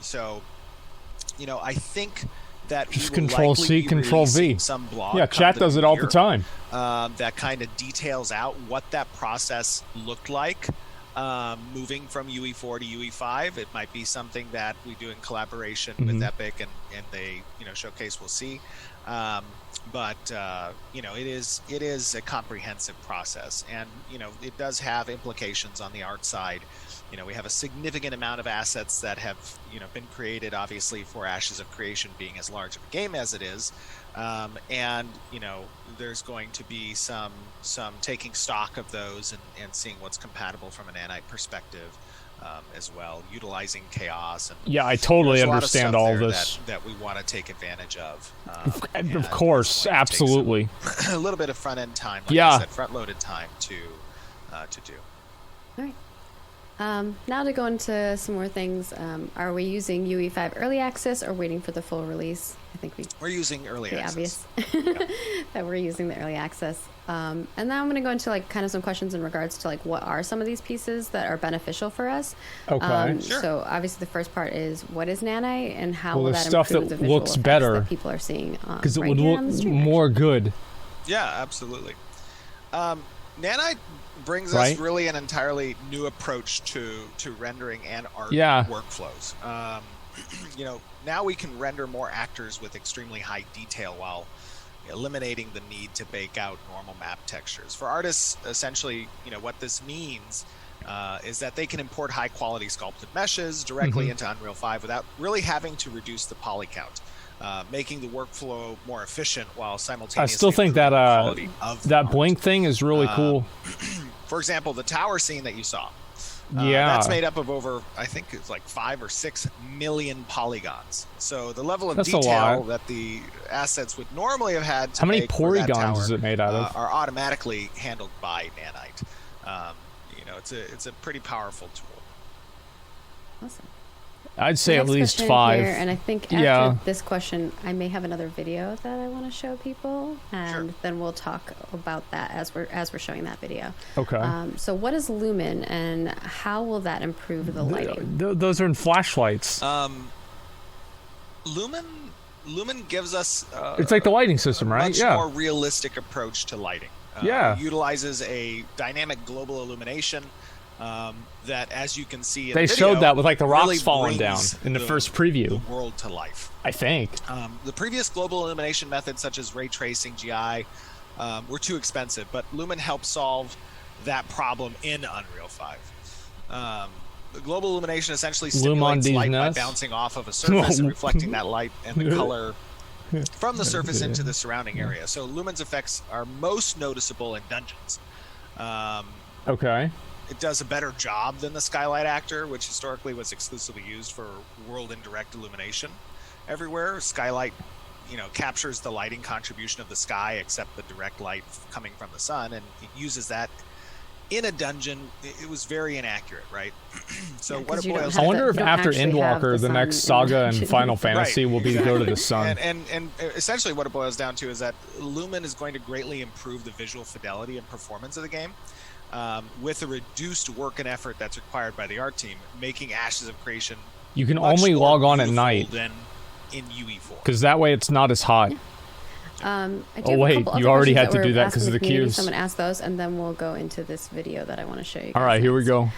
So, you know, I think that just Control C, Control V. Some blog yeah, chat does it all the time. That kind of details out what that process looked like. Moving from UE4 to UE5, it might be something that we do in collaboration with Epic and they, you know, showcase. We'll see. But you know, it is a comprehensive process, and you know, it does have implications on the art side. You know, we have a significant amount of assets that have, you know, been created, obviously, for Ashes of Creation being as large of a game as it is, and you know, there's going to be some taking stock of those and seeing what's compatible from an Nanite perspective, as well, utilizing chaos. And yeah, I totally understand all this that we want to take advantage of. Of course, absolutely. A little bit of front end time, like I said, front loaded time to do. All right. Now to go into some more things, are we using UE5 early access or waiting for the full release? I think we're using early access. Obvious that we're using the early access. And now I'm going to go into like kind of some questions in regards to like what are some of these pieces that are beneficial for us. Okay. Sure. So obviously the first part is what is Nanite and how will that stuff improve that the visual looks effects better that people are seeing because it would look more good. Yeah, absolutely. Nanite brings us really an entirely new approach to rendering and art workflows. You know, now we can render more actors with extremely high detail while eliminating the need to bake out normal map textures. For artists, essentially, you know, what this means is that they can import high quality sculpted meshes directly into Unreal 5 without really having to reduce the poly count. Making the workflow more efficient while simultaneously. I still think that that blink thing is really cool. For example, the tower scene that you saw. That's made up of over, I think it's like 5 or 6 million polygons. So the level of detail that the assets would normally have had to how many make polygons is it made out of? Are automatically handled by Nanite. You know, it's a pretty powerful tool. Awesome. I'd say at least 5. Here, and I think after this question, I may have another video that I want to show people, and then we'll talk about that as we're showing that video. Okay. So what is Lumen, and how will that improve the lighting? Those are in flashlights. Lumen gives us it's like the lighting system, right? Much more realistic approach to lighting. Utilizes a dynamic global illumination. That, as you can see in they the video, showed that with like the rocks really falling down in the first preview. The world to life, I think. The previous global illumination methods, such as ray tracing, GI, were too expensive, but Lumen helped solve that problem in Unreal 5. The global illumination essentially stimulates light by bouncing off of a surface and reflecting that light and the color from the surface into the surrounding area. So Lumen's effects are most noticeable in dungeons. Okay. It does a better job than the Skylight Actor, which historically was exclusively used for world indirect illumination everywhere. Skylight, you know, captures the lighting contribution of the sky, except the direct light coming from the sun, and it uses that in a dungeon. It was very inaccurate, right? So what it boils I wonder if after Endwalker, the next saga in Final Fantasy will be to go to the sun. And essentially what it boils down to is that Lumen is going to greatly improve the visual fidelity and performance of the game. With a reduced work and effort that's required by the art team, making Ashes of Creation. You can only log on at night than in UE4, because that way it's not as hot. Oh wait, you already had to do that because of the queues. Someone asked those, and then we'll go into this video that I want to show you guys. All right, here we go.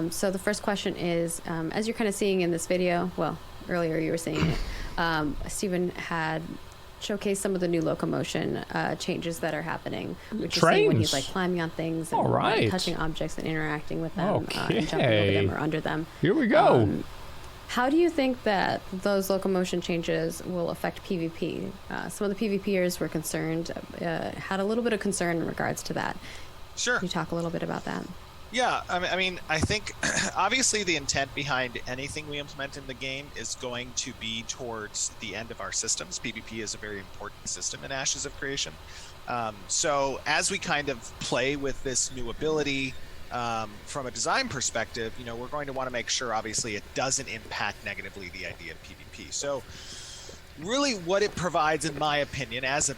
So the first question is, as you're kind of seeing in this video, well, earlier you were seeing it, Steven had showcase some of the new locomotion changes that are happening, which is when he's like climbing on things and touching objects and interacting with them and jumping over them or under them. Here we go. How do you think that those locomotion changes will affect PvP? Some of the PvPers were concerned, had a little bit of concern in regards to that. Sure. Can you talk a little bit about that? Yeah, I mean, I think obviously the intent behind anything we implement in the game is going to be towards the end of our systems. PvP is a very important system in Ashes of Creation. So as we kind of play with this new ability from a design perspective, we're going to want to make sure, obviously, it doesn't impact negatively the idea of PvP. So really what it provides, in my opinion, as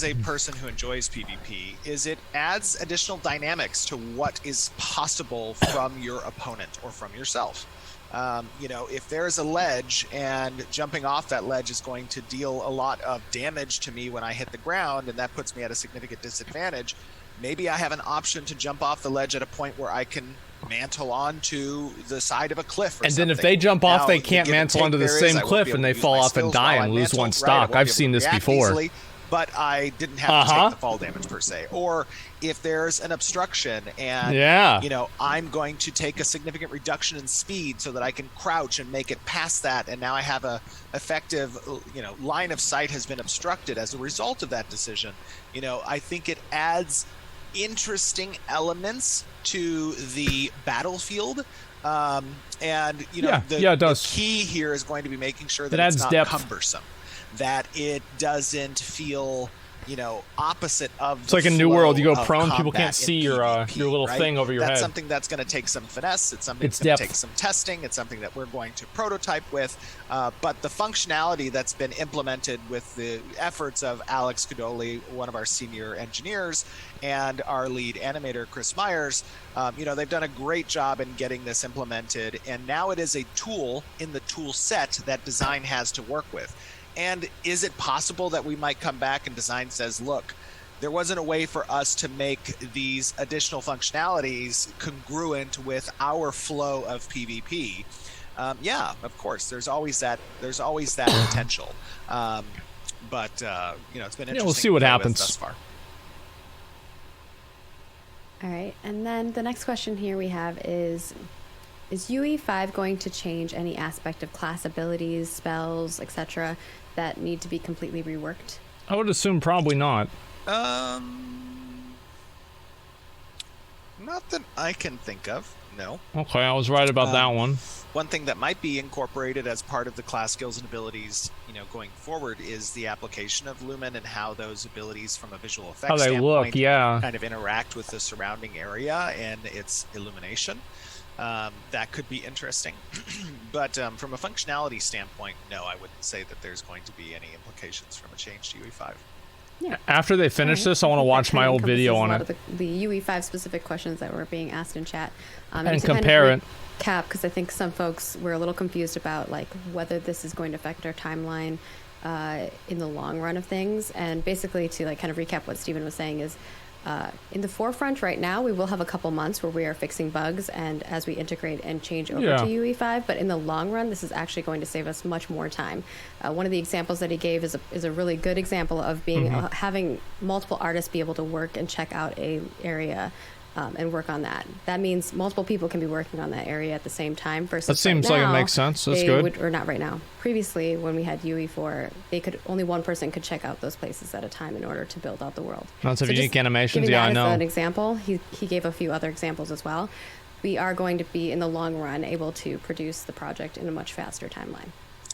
a person who enjoys PvP, is it adds additional dynamics to what is possible from your opponent or from yourself. If there's a ledge and jumping off that ledge is going to deal a lot of damage to me when I hit the ground, and that puts me at a significant disadvantage, maybe I have an option to jump off the ledge at a point where I can mantle onto the side of a cliff or something. Then if they jump off, they can't mantle onto the same cliff and they fall off and die and lose one stock. I've seen this before. Easily, but I didn't have to take the fall damage per se. Or if there's an obstruction and I'm going to take a significant reduction in speed so that I can crouch and make it past that, and now I have a effective line of sight has been obstructed as a result of that decision. I think it adds interesting elements to the battlefield, the key here is going to be making sure that it's not cumbersome, that it doesn't feel opposite of it's like a new world. You go prone, people can't see your little thing over your head. That's something that's going to take some finesse. It's something that's going to take some testing. It's something that we're going to prototype with. But the functionality that's been implemented with the efforts of Alex Cudoli, one of our senior engineers, and our lead animator, Chris Myers, they've done a great job in getting this implemented. And now it is a tool in the tool set that design has to work with. And is it possible that we might come back and design says, look, there wasn't a way for us to make these additional functionalities congruent with our flow of PvP? Of course, there's always that potential. But it's been interesting. We'll see what happens thus far. All right, and then the next question here we have is UE5 going to change any aspect of class abilities, spells, etc., that need to be completely reworked? I would assume probably not. Not that I can think of, no. Okay, I was right about that one. One thing that might be incorporated as part of the class skills and abilities, going forward, is the application of Lumen and how those abilities from a visual effects standpoint kind of interact with the surrounding area and its illumination. That could be interesting. But from a functionality standpoint, no, I wouldn't say that there's going to be any implications from a change to UE5. Yeah. After they finish this, I want to watch my old video on it. The UE5 specific questions that were being asked in chat. And compare it. Cap, because I think some folks were a little confused about whether this is going to affect our timeline in the long run of things. And basically, to kind of recap what Steven was saying is, in the forefront right now, we will have a couple months where we are fixing bugs and as we integrate and change over to UE5. But in the long run, this is actually going to save us much more time. One of the examples that he gave is a really good example of being having multiple artists be able to work and check out a area and work on that. That means multiple people can be working on that area at the same time. Versus that seems like it makes sense. That's good. Or not right now. Previously, when we had UE4, only one person could check out those places at a time in order to build out the world. Lots of unique animations. Yeah, I know. As an example, he gave a few other examples as well. We are going to be in the long run able to produce the project in a much faster timeline.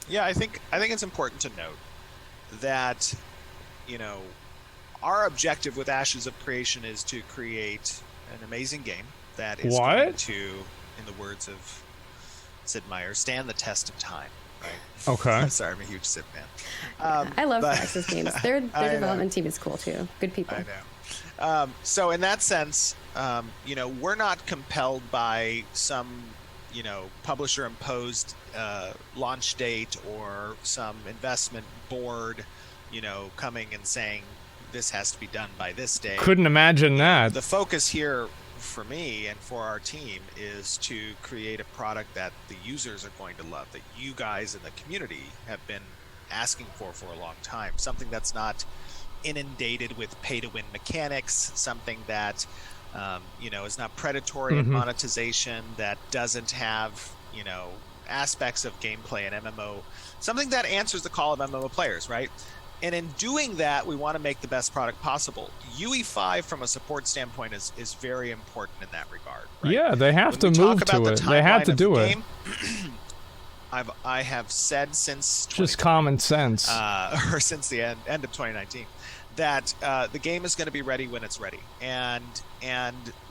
Yeah, I think it's important to note that our objective with Ashes of Creation is to create an amazing game that is going to, in the words of Sid Meier, stand the test of time. Right? Okay. Sorry, I'm a huge Sid fan. I love Ashes games. Their development team is cool too. Good people. I know. So in that sense, we're not compelled by some, publisher imposed launch date or some investment board, coming and saying, this has to be done by this day. Couldn't imagine that. The focus here for me and for our team is to create a product that the users are going to love, that you guys in the community have been asking for a long time. Something that's not inundated with pay-to-win mechanics, something that is not predatory in monetization, that doesn't have aspects of gameplay and MMO, something that answers the call of MMO players, right? And in doing that, we want to make the best product possible. UE5, from a support standpoint, is very important in that regard. Right? Yeah, they have to move to it. They had to do it. I have said since just common sense, or since the end of 2019, that the game is going to be ready when it's ready, and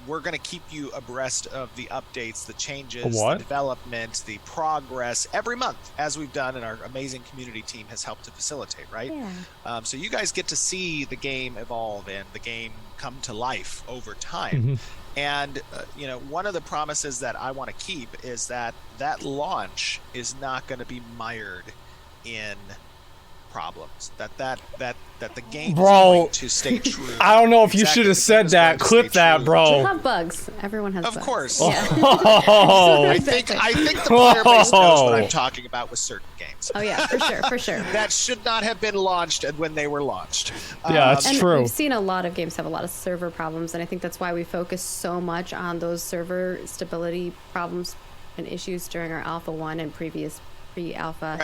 we're going to keep you abreast of the updates, the changes, the development, the progress every month, as we've done, and our amazing community team has helped to facilitate, right? Yeah. So you guys get to see the game evolve and the game come to life over time. And you know, one of the promises that I want to keep is that launch is not going to be mired in problems, that the game is going to stay true. I don't know if you should have said that. Clip that, bro. You have bugs. Everyone has bugs. Of course. Yeah. I think the player base knows what I'm talking about with certain games. Oh yeah, for sure. That should not have been launched when they were launched. Yeah, that's true. We've seen a lot of games have a lot of server problems, and I think that's why we focus so much on those server stability problems and issues during our Alpha 1 and previous pre-alpha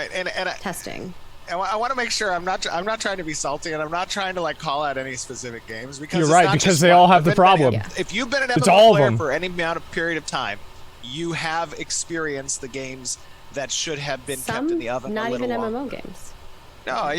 testing. I want to make sure I'm not trying to be salty, and I'm not trying to like call out any specific games, because you're right, because they all have the problem. If you've been an MMO player for any amount of period of time, you have experienced the games that should have been kept in the oven a little longer. Not even MMO games. No,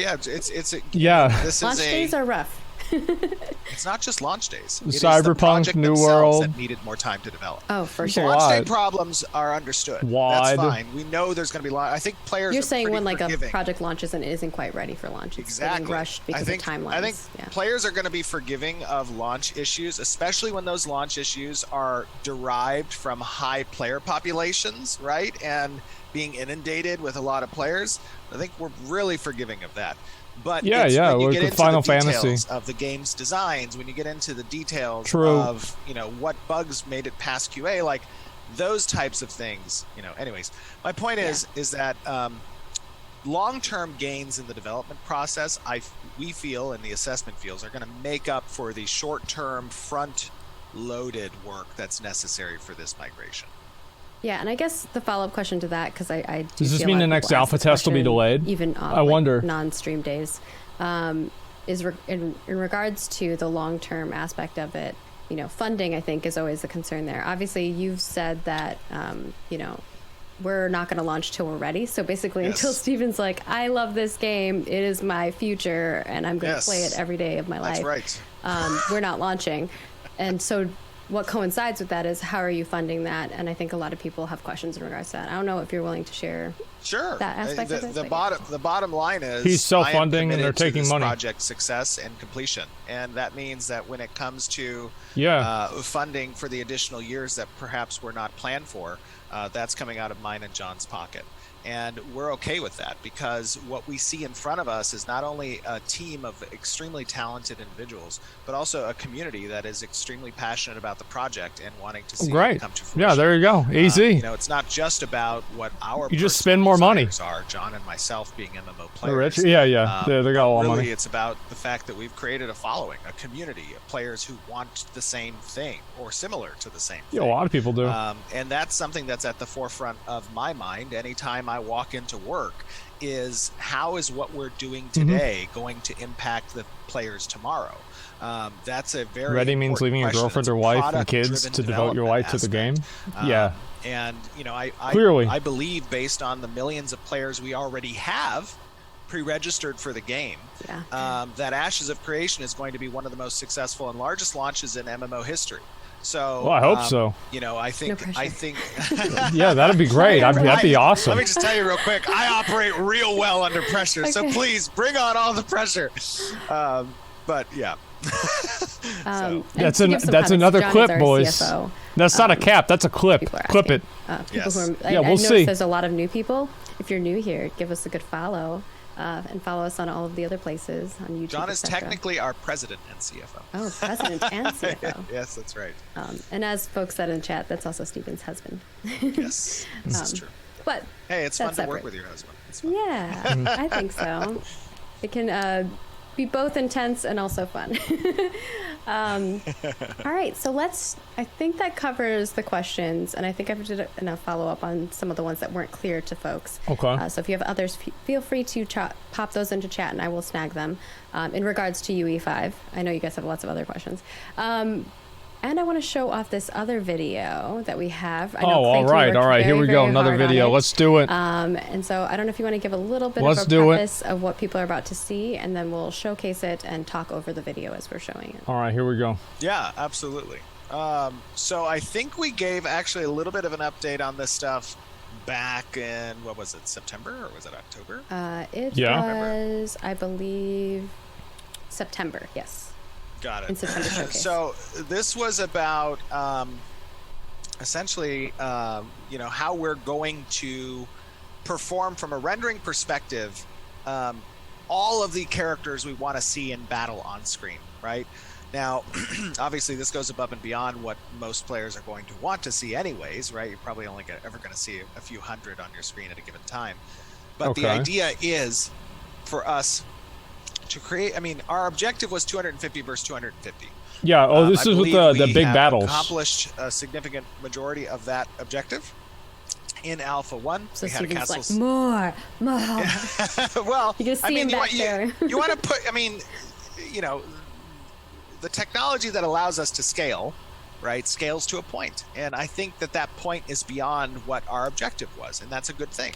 yeah, Launch days are rough. It's not just launch days. Cyberpunk, New World that needed more time to develop. Oh, for sure. Launch day problems are understood. That's fine. We know there's going to be. I think players. You're saying when forgiving. A project launches and isn't quite ready for launch. It's getting rushed because of timelines. I think players are going to be forgiving of launch issues, especially when those launch issues are derived from high player populations, right? And being inundated with a lot of players. I think we're really forgiving of that. But when you get into Final the details Fantasy of the game's designs, when you get into the details True. Of what bugs made it past QA, like those types of things, anyways, my point is that long-term gains in the development process, we feel, and the assessment feels, are going to make up for the short-term front-loaded work that's necessary for this migration. Yeah, and I guess the follow-up question to that, because I do does this mean the next alpha test will be delayed? Even I wonder. Non-stream days, is in regards to the long-term aspect of it. Funding, I think, is always the concern there. Obviously, you've said that we're not going to launch till we're ready. So basically, until Steven's like, I love this game, it is my future, and I'm going to play it every day of my life. That's right. We're not launching, and so. What coincides with that is how are you funding that? And I think a lot of people have questions in regards to that. I don't know if you're willing to share that aspect of it. The bottom line is he's self-funding and they're taking money. Project success and completion, and that means that when it comes to funding for the additional years that perhaps were not planned for, that's coming out of mine and John's pocket. And we're okay with that, because what we see in front of us is not only a team of extremely talented individuals, but also a community that is extremely passionate about the project and wanting to see it come to fruition. Yeah, there you go. Easy. It's not just about what our just spend more money. Are John and myself being MMO players. Rich? Yeah. They got all the money. It's about the fact that we've created a following, a community of players who want the same thing or similar to the same thing. Yeah, a lot of people do. And that's something that's at the forefront of my mind anytime I walk into work, is how is what we're doing today going to impact the players tomorrow? That's a very ready means leaving your girlfriend or wife and kids to devote your life to the game. And clearly I believe, based on the millions of players we already have pre-registered for the game, that Ashes of Creation is going to be one of the most successful and largest launches in MMO history. So, well, I hope so. I think, yeah, that'd be great. That'd be awesome. Let me just tell you real quick. I operate real well under pressure, so please bring on all the pressure. But yeah. That's another clip, boys. CFO. That's not a cap. That's a clip. Clip it. We'll see. There's a lot of new people. If you're new here, give us a good follow. And follow us on all of the other places on YouTube. John is technically our president and CFO. Oh, president and CFO. Yes, that's right. And as folks said in chat, that's also Steven's husband. Yes, this is true. But hey, it's fun to work with your husband. It's fun. Yeah, I think so. It can be both intense and also fun. All right, so I think that covers the questions, and I think I've did enough follow-up on some of the ones that weren't clear to folks. Okay. So if you have others, feel free to pop those into chat, and I will snag them. In regards to UE5, I know you guys have lots of other questions. And I want to show off this other video that we have. I know all right. Here we go. Another video. Let's do it. And so I don't know if you want to give a little bit of a preface of what people are about to see, and then we'll showcase it and talk over the video as we're showing it. All right, here we go. Yeah, absolutely. So I think we gave actually a little bit of an update on this stuff back in, what was it, September or was it October? It was, I believe, September, yes. Got it. In September showcase. So this was about essentially, how we're going to perform from a rendering perspective all of the characters we want to see in battle on screen, right? Now, obviously, this goes above and beyond what most players are going to want to see anyways, right? You're probably only ever going to see a few hundred on your screen at a given time. But the idea is for us to create, our objective was 250 versus 250. Yeah, this is with the big battles. We accomplished a significant majority of that objective in Alpha 1. So we had Steven's a castle. Like, more. Well, you can see him back there. You want to put, the technology that allows us to scale, right, scales to a point. And I think that point is beyond what our objective was, and that's a good thing.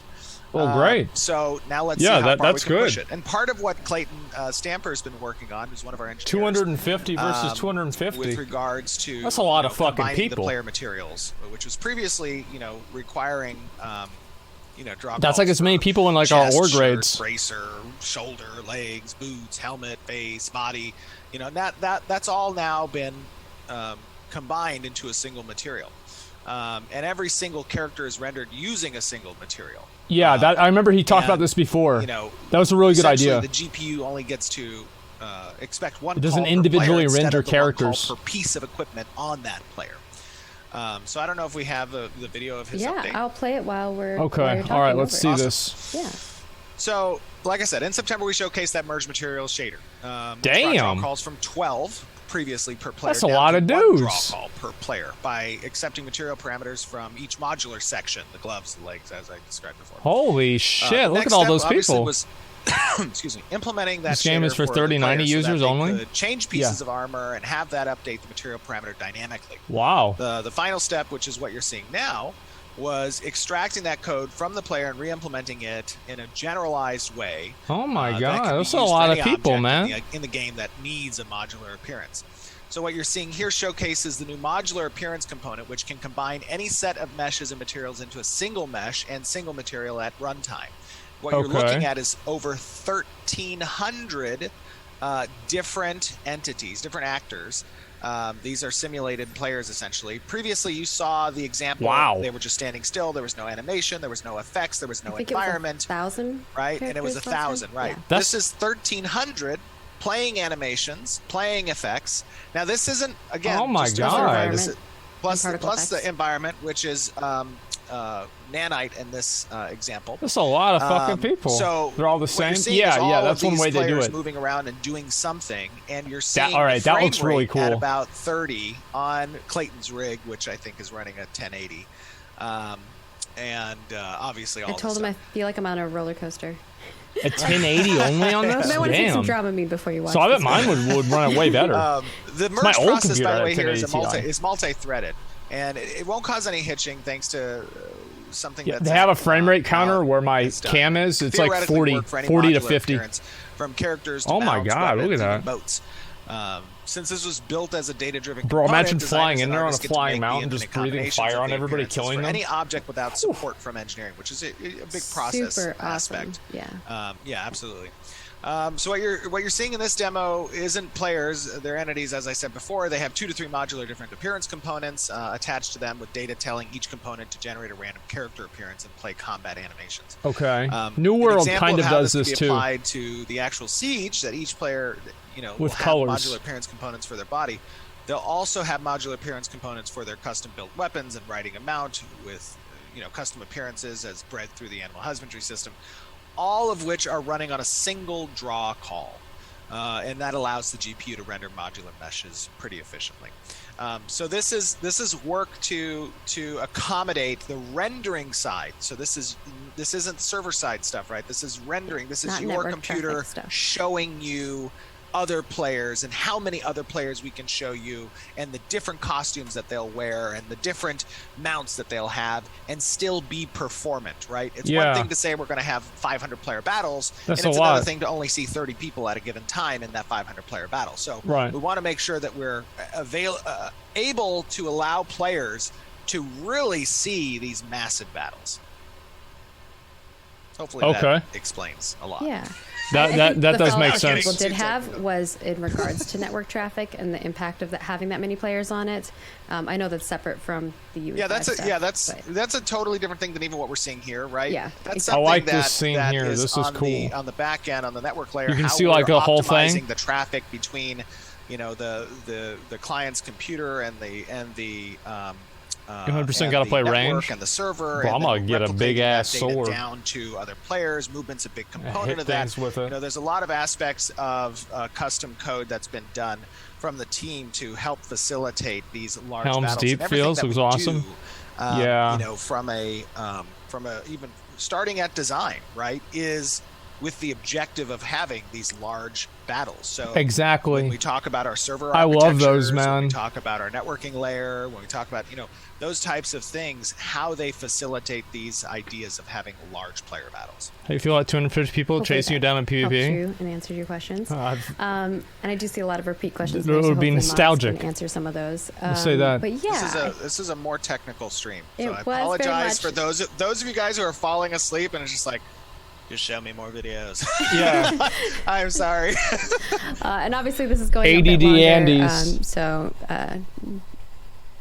Well, great. So now let's see how far we can good. push it. And part of what Clayton Stamper's been working on, who's one of our engineers, 250 versus 250 with regards to that's a lot of fucking people. The player materials, which was previously, requiring, draw. That's like as many people in like chest, our ore grades. Shirt, bracer, shoulder, legs, boots, helmet, face, body. That's all now been combined into a single material. And every single character is rendered using a single material. Yeah, I remember he talked about this before. That was a really good idea. The GPU only gets to expect one. It doesn't individually render characters per piece of equipment on that player. So I don't know if we have the video of his update. Yeah, I'll play it while we're okay. All right, let's see this. Yeah. So, like I said, in September we showcased that merge materials shader. Damn. Calls from 12 previously per player. That's a lot of dudes. Draw call per player by accepting material parameters from each modular section, the gloves, the legs, as I described before. Holy shit! Look at all those people. Was, excuse me, implementing that. This game is for 3090 users so only. Could change pieces of armor and have that update the material parameter dynamically. Wow. The final step, which is what you're seeing now, was extracting that code from the player and re-implementing it in a generalized way. Oh my god, that's a lot of people, man. In the game that needs a modular appearance. So what you're seeing here showcases the new modular appearance component, which can combine any set of meshes and materials into a single mesh and single material at runtime. What you're looking at is over 1,300 different entities, different actors. These are simulated players, essentially. Previously, you saw the example. Wow. They were just standing still. There was no animation. There was no effects. There was no environment. It was 1,000, right? And it was 1,000, right? Yeah. This is 1,300 playing animations, playing effects. Now, this isn't, again, oh my god. Plus the environment, which is nanite in this example. That's a lot of fucking people. So they're all the same. Yeah, that's one way they do it. Moving around and doing something, and you're seeing all right, that looks really cool. At about 30 on Clayton's rig, which I think is running at 1080, and obviously all. I told him I feel like I'm on a roller coaster. At 1080 only on this? I want to take some Dramamine before you watch. So I bet mine would run it way better. The merge process, by the way, here is multi-threaded, and it won't cause any hitching thanks to something that's... They have a frame rate counter where my cam is. It's like 40 to 50. From characters to oh my god, look at that. Boats. Since this was built as a data-driven bro, imagine flying in there on a flying mountain, just breathing fire on everybody, killing them. Any object without support from engineering, which is a big process aspect. Yeah. Yeah, absolutely. So what you're seeing in this demo isn't players; they're entities. As I said before, they have 2 to 3 modular different appearance components attached to them, with data telling each component to generate a random character appearance and play combat animations. Okay. New World kind of does this too. Applied to the actual siege, that each player, will have modular appearance components for their body. They'll also have modular appearance components for their custom-built weapons and riding a mount with, custom appearances as bred through the animal husbandry system. All of which are running on a single draw call, and that allows the GPU to render modular meshes pretty efficiently. So this is work to accommodate the rendering side. So this isn't server side stuff, right? This is rendering. This is your computer showing you other players and how many other players we can show you, and the different costumes that they'll wear and the different mounts that they'll have, and still be performant, right? It's one thing to say we're going to have 500 player battles, and it's another thing to only see 30 people at a given time in that 500 player battle. So we want to make sure that we're able to allow players to really see these massive battles. Hopefully that explains a lot. Yeah. That does make sense. People did have was in regards to network traffic and the impact of having that many players on it. I know that's separate from the UE. That's a totally different thing than even what we're seeing here, right? Yeah, that's I like this scene here. This is cool. On the back end, on the network layer, you can see like a whole thing. The traffic between, the client's computer and the 100% got to play range and the server. Bro, I'm gonna get a big ass sword down to other players. Movement's a big component of that. With it. There's a lot of aspects of custom code that's been done from the team to help facilitate these large Helm's battles. Deep feels looks awesome. From a even starting at design, right, is with the objective of having these large battles. So exactly, when we talk about our server I love those, man. When we talk about our networking layer, when we talk about those types of things, how they facilitate these ideas of having large player battles. How you feel like 250 people chasing you down in PvP? Helped you and answered your questions. And I do see a lot of repeat questions. It would be nostalgic. Can answer some of those. We'll say that. But yeah, this is a more technical stream. So I apologize for those of you guys who are falling asleep and it's just like, just show me more videos. Yeah. I'm sorry. And obviously this is going ADD a bit longer, Andes. So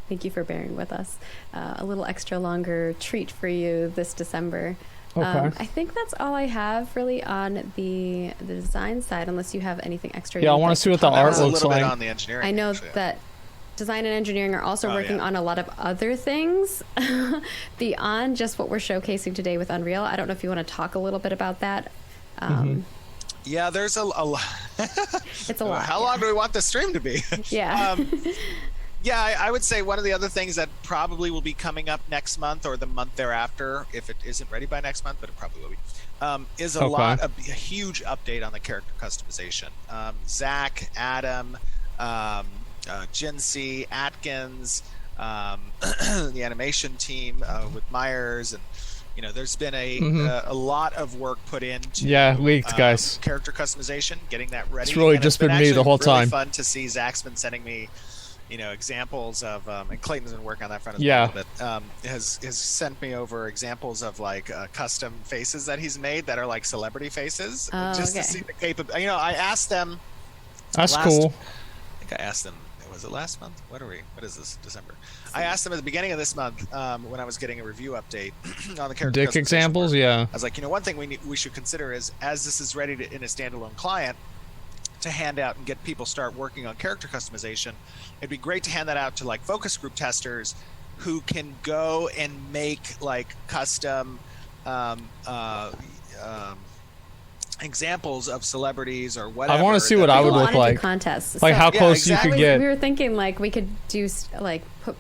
thank you for bearing with us. A little extra longer treat for you this December. Okay. I think that's all I have really on the design side, unless you have anything extra. Yeah, I want to see what the art looks like. On the engineering, I know that design and engineering are also working on a lot of other things beyond just what we're showcasing today with Unreal. I don't know if you want to talk a little bit about that. Yeah, there's a lot. It's a lot. How long do we want the stream to be? Yeah. I would say one of the other things that probably will be coming up next month or the month thereafter, if it isn't ready by next month, but it probably will be, is a huge update on the character customization. Zach, Adam, Jinsey, Atkins, the animation team with Myers, and there's been a lot of work put into leaked guys character customization, getting that ready. It's really just been me the whole time. Fun to see. Zach's been sending me examples of and Clayton's been working on that front as well, but has sent me over examples of like custom faces that he's made that are like celebrity faces, just to see the capability. I asked them. That's cool. I think I asked them. Was it last month? What is this? December. I asked them at the beginning of this month when I was getting a review update on the character Dick examples. I was like, one thing we should consider is, as this is ready in a standalone client, to hand out and get people start working on character customization. It'd be great to hand that out to like focus group testers who can go and make like custom examples of celebrities or whatever. I want to see what I would look like. Contests. Like how close you could get. We were thinking like we could do like put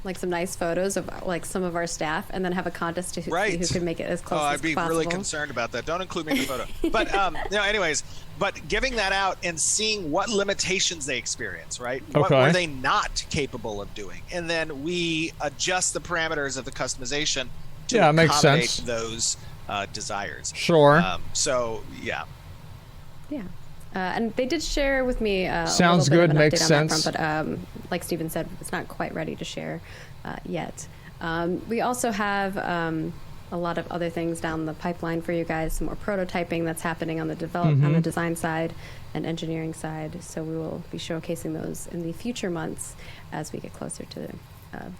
like some nice photos of like some of our staff and then have a contest to see who could make it as close as possible. I'd be really concerned about that. Don't include me in the photo. But anyways, but giving that out and seeing what limitations they experience, right? What were they not capable of doing? And then we adjust the parameters of the customization to accommodate those desires. Sure. And they did share with me sounds a little bit good, of an makes update sense. on that front, but like Steven said, it's not quite ready to share yet. We also have a lot of other things down the pipeline for you guys, some more prototyping that's happening on the on the design side and engineering side, so we will be showcasing those in the future months as we get closer to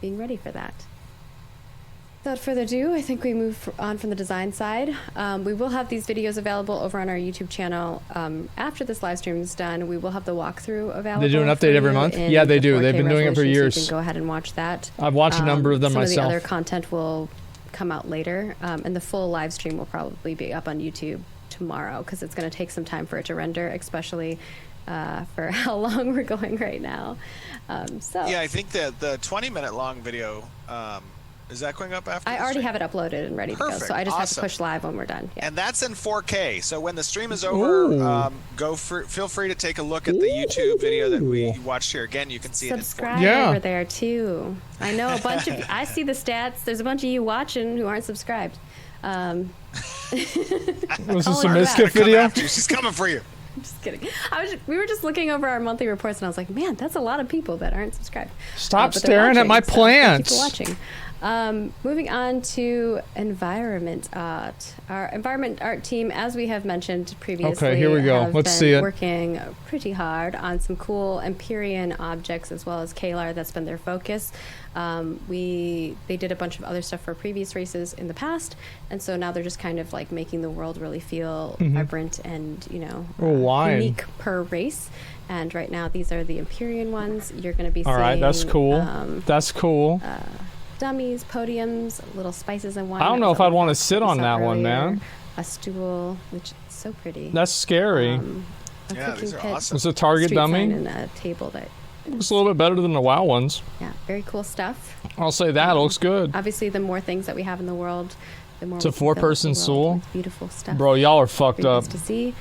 being ready for that. Without further ado, I think we move on from the design side. We will have these videos available over on our YouTube channel. After this live stream is done, we will have the walkthrough available. They do an update every month? Yeah, they do. They've been doing it for years. So you can go ahead and watch that. I've watched a number of them myself. Some of the other content will come out later, and the full live stream will probably be up on YouTube tomorrow because it's going to take some time for it to render, especially for how long we're going right now. I think that the 20-minute long video Is that going up after? I already have it uploaded and ready to go, so I just have to push live when we're done. Yeah. And that's in 4K. So when the stream is over, feel free to take a look at the YouTube video that we watched here. Again, you can see subscribe over there too. I know a bunch of. I see the stats. There's a bunch of you watching who aren't subscribed. Was this a Mischief video? She's coming for you. I'm just kidding. We were just looking over our monthly reports, and I was like, man, that's a lot of people that aren't subscribed. Stop staring at my plants. Thank you for watching. Moving on to environment art. Our environment art team, as we have mentioned previously, okay, here we go. Let's see it. Working pretty hard on some cool Empyrean objects as well as Kalar. That's been their focus. They did a bunch of other stuff for previous races in the past, and so now they're just kind of like making the world really feel vibrant and unique per race. And right now, these are the Empyrean ones. You're going to be seeing. All right, that's cool. That's cool. Dummies, podiums, little spices and wine. I don't know if I'd want to sit on that one, man. A stool, which is so pretty. That's scary. These are awesome. It's a target dummy. And a table that looks a little bit better than the WoW ones. Yeah, very cool stuff. I'll say that. It looks good. Obviously, the more things that we have in the world, the more. It's a 4-person stool. Beautiful stuff. Bro, y'all are fucked up. To see.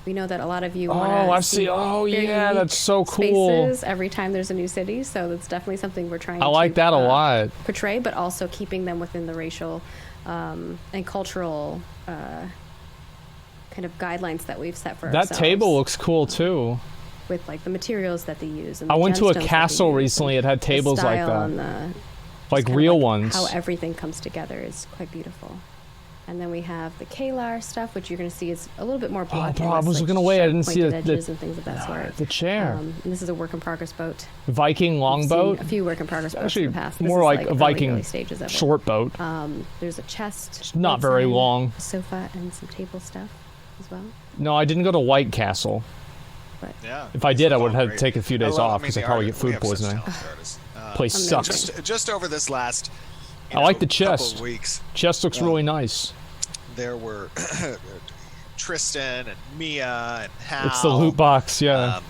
We know that a lot of you want to see. Oh, yeah, that's so cool. Spaces every time there's a new city, so that's definitely something we're trying to like that a lot. Portray, but also keeping them within the racial and cultural kind of guidelines that we've set for ourselves. That table looks cool, too. With, like, the materials that they use. And I went to a castle recently. It had tables like that. Like real ones. How everything comes together is quite beautiful. And then we have the Kalar stuff, which you're going to see is a little bit more blocky. Oh, bro, I was looking away. I didn't see edges and things of that sort. The chair. And this is a work-in-progress boat. Viking longboat? A few work-in-progress boats in the past. More like a Viking short boat. There's a chest. It's not very long. A sofa and some table stuff as well. No, I didn't go to White Castle. But if I did, I would have had to take a few days off because I'd probably get food poisoning. Place sucks. Just over this last... I like the chest. Chest looks really nice. There were Tristan and Mia and Hal. It's the loot box, yeah.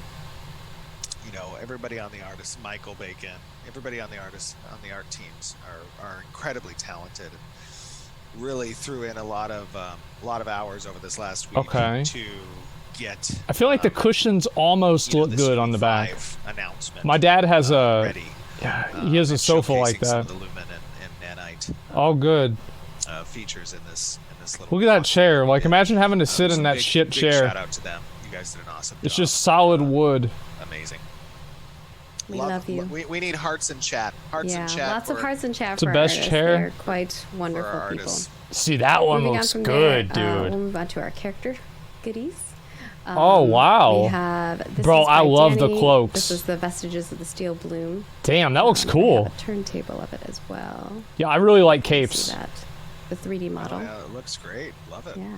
Everybody on the artist, Michael Bacon, everybody on the art teams are incredibly talented. Really threw in a lot of hours over this last week to get. I feel like the cushions almost look good on the back. My dad has ready. Yeah, he has a sofa like that. Some of the Lumen and Nanite. All good. Features in this little. Look at that chair. Like, imagine having to sit in that shit chair. Shout out to them. You guys did an awesome job. It's just solid wood. Amazing. We love you. We need hearts in chat. Hearts in chat. Lots of hearts in chat. It's the best chair. They're quite wonderful people. See, that one looks good, dude. We'll move on to our character goodies. Oh, wow. We have, bro, I love the cloaks. This is the vestiges of the steel bloom. Damn, that looks cool. We have a turntable of it as well. Yeah, I really like capes. See that. The 3D model. Oh, yeah, it looks great. Love it. Yeah.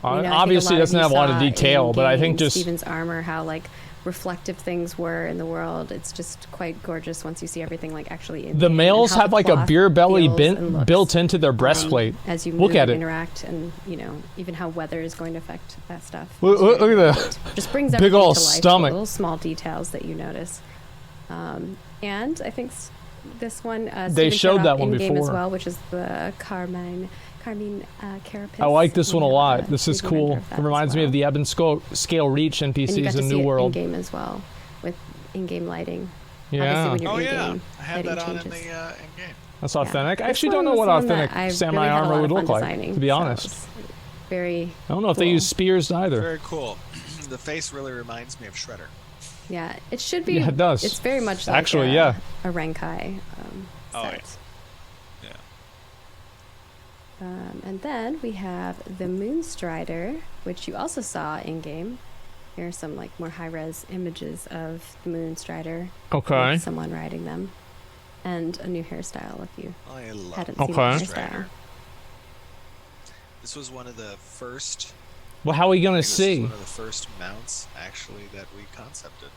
Obviously, it doesn't have a lot of detail, but I think just Steven's armor, how like reflective things were in the world. It's just quite gorgeous once you see everything like actually in the males have like a beer belly built into their breastplate. As you move and interact, and even how weather is going to affect that stuff. Look at that. Just brings big old to life, stomach. Little small details that you notice. And I think this one they showed that one in-game before as well, which is the Carmine Carapace. I like this one a lot. This is cool. It reminds me of the Ebb and Scale Reach NPCs in New World. In-game as well, with in-game lighting. Yeah. When you're I had that on in the in-game. That's authentic. I actually don't know what authentic samurai armor would look like, to be honest. Very. I don't know if they use spears either. Very cool. The face really reminds me of Shredder. Yeah, it should be. Yeah, it does. It's very much like actually, a Renkai set. And then we have the Moonstrider, which you also saw in game. Here are some like more high-res images of the Moonstrider. Okay. With someone riding them, and a new hairstyle if you hadn't seen the hairstyle. This was one of the first. Well, how are we gonna see? One of the first mounts actually that we concepted.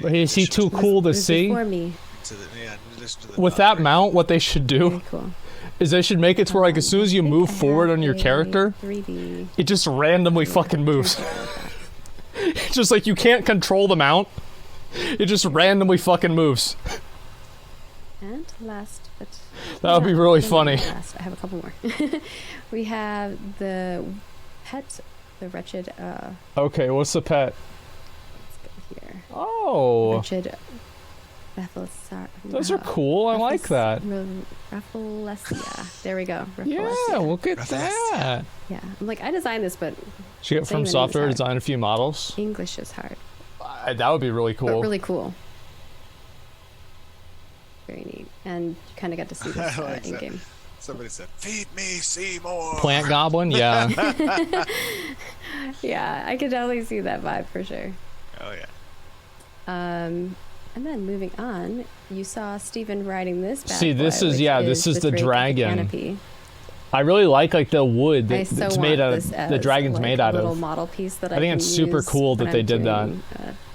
Is he too cool to see? Before me. With that mount, what they should do is they should make it to where like as soon as you move forward on your character, it just randomly fucking moves. It's just like you can't control the mount. It just randomly fucking moves. And last, but that would be really funny. Last, I have a couple more. We have the pet, the wretched. Okay, what's the pet? Let's go here. Oh. Wretched. Those are cool. I like that. Rafflesia. There we go. Yeah, look at that. Yeah, I'm like, I designed this, but She got from software, designed a few models. English is hard. That would be really cool. But really cool. Very neat. And you kind of got to see this like in game. Somebody said, "Feed me, Seymour." Plant Goblin, yeah. Yeah, I could definitely see that vibe for sure. Oh yeah. And then moving on, you saw Steven riding this bad See, this boy, is this is the dragon. Canopy. I really like the wood that it's made out of. The dragon's like made out a little of. model piece that I think it's super cool that they did that.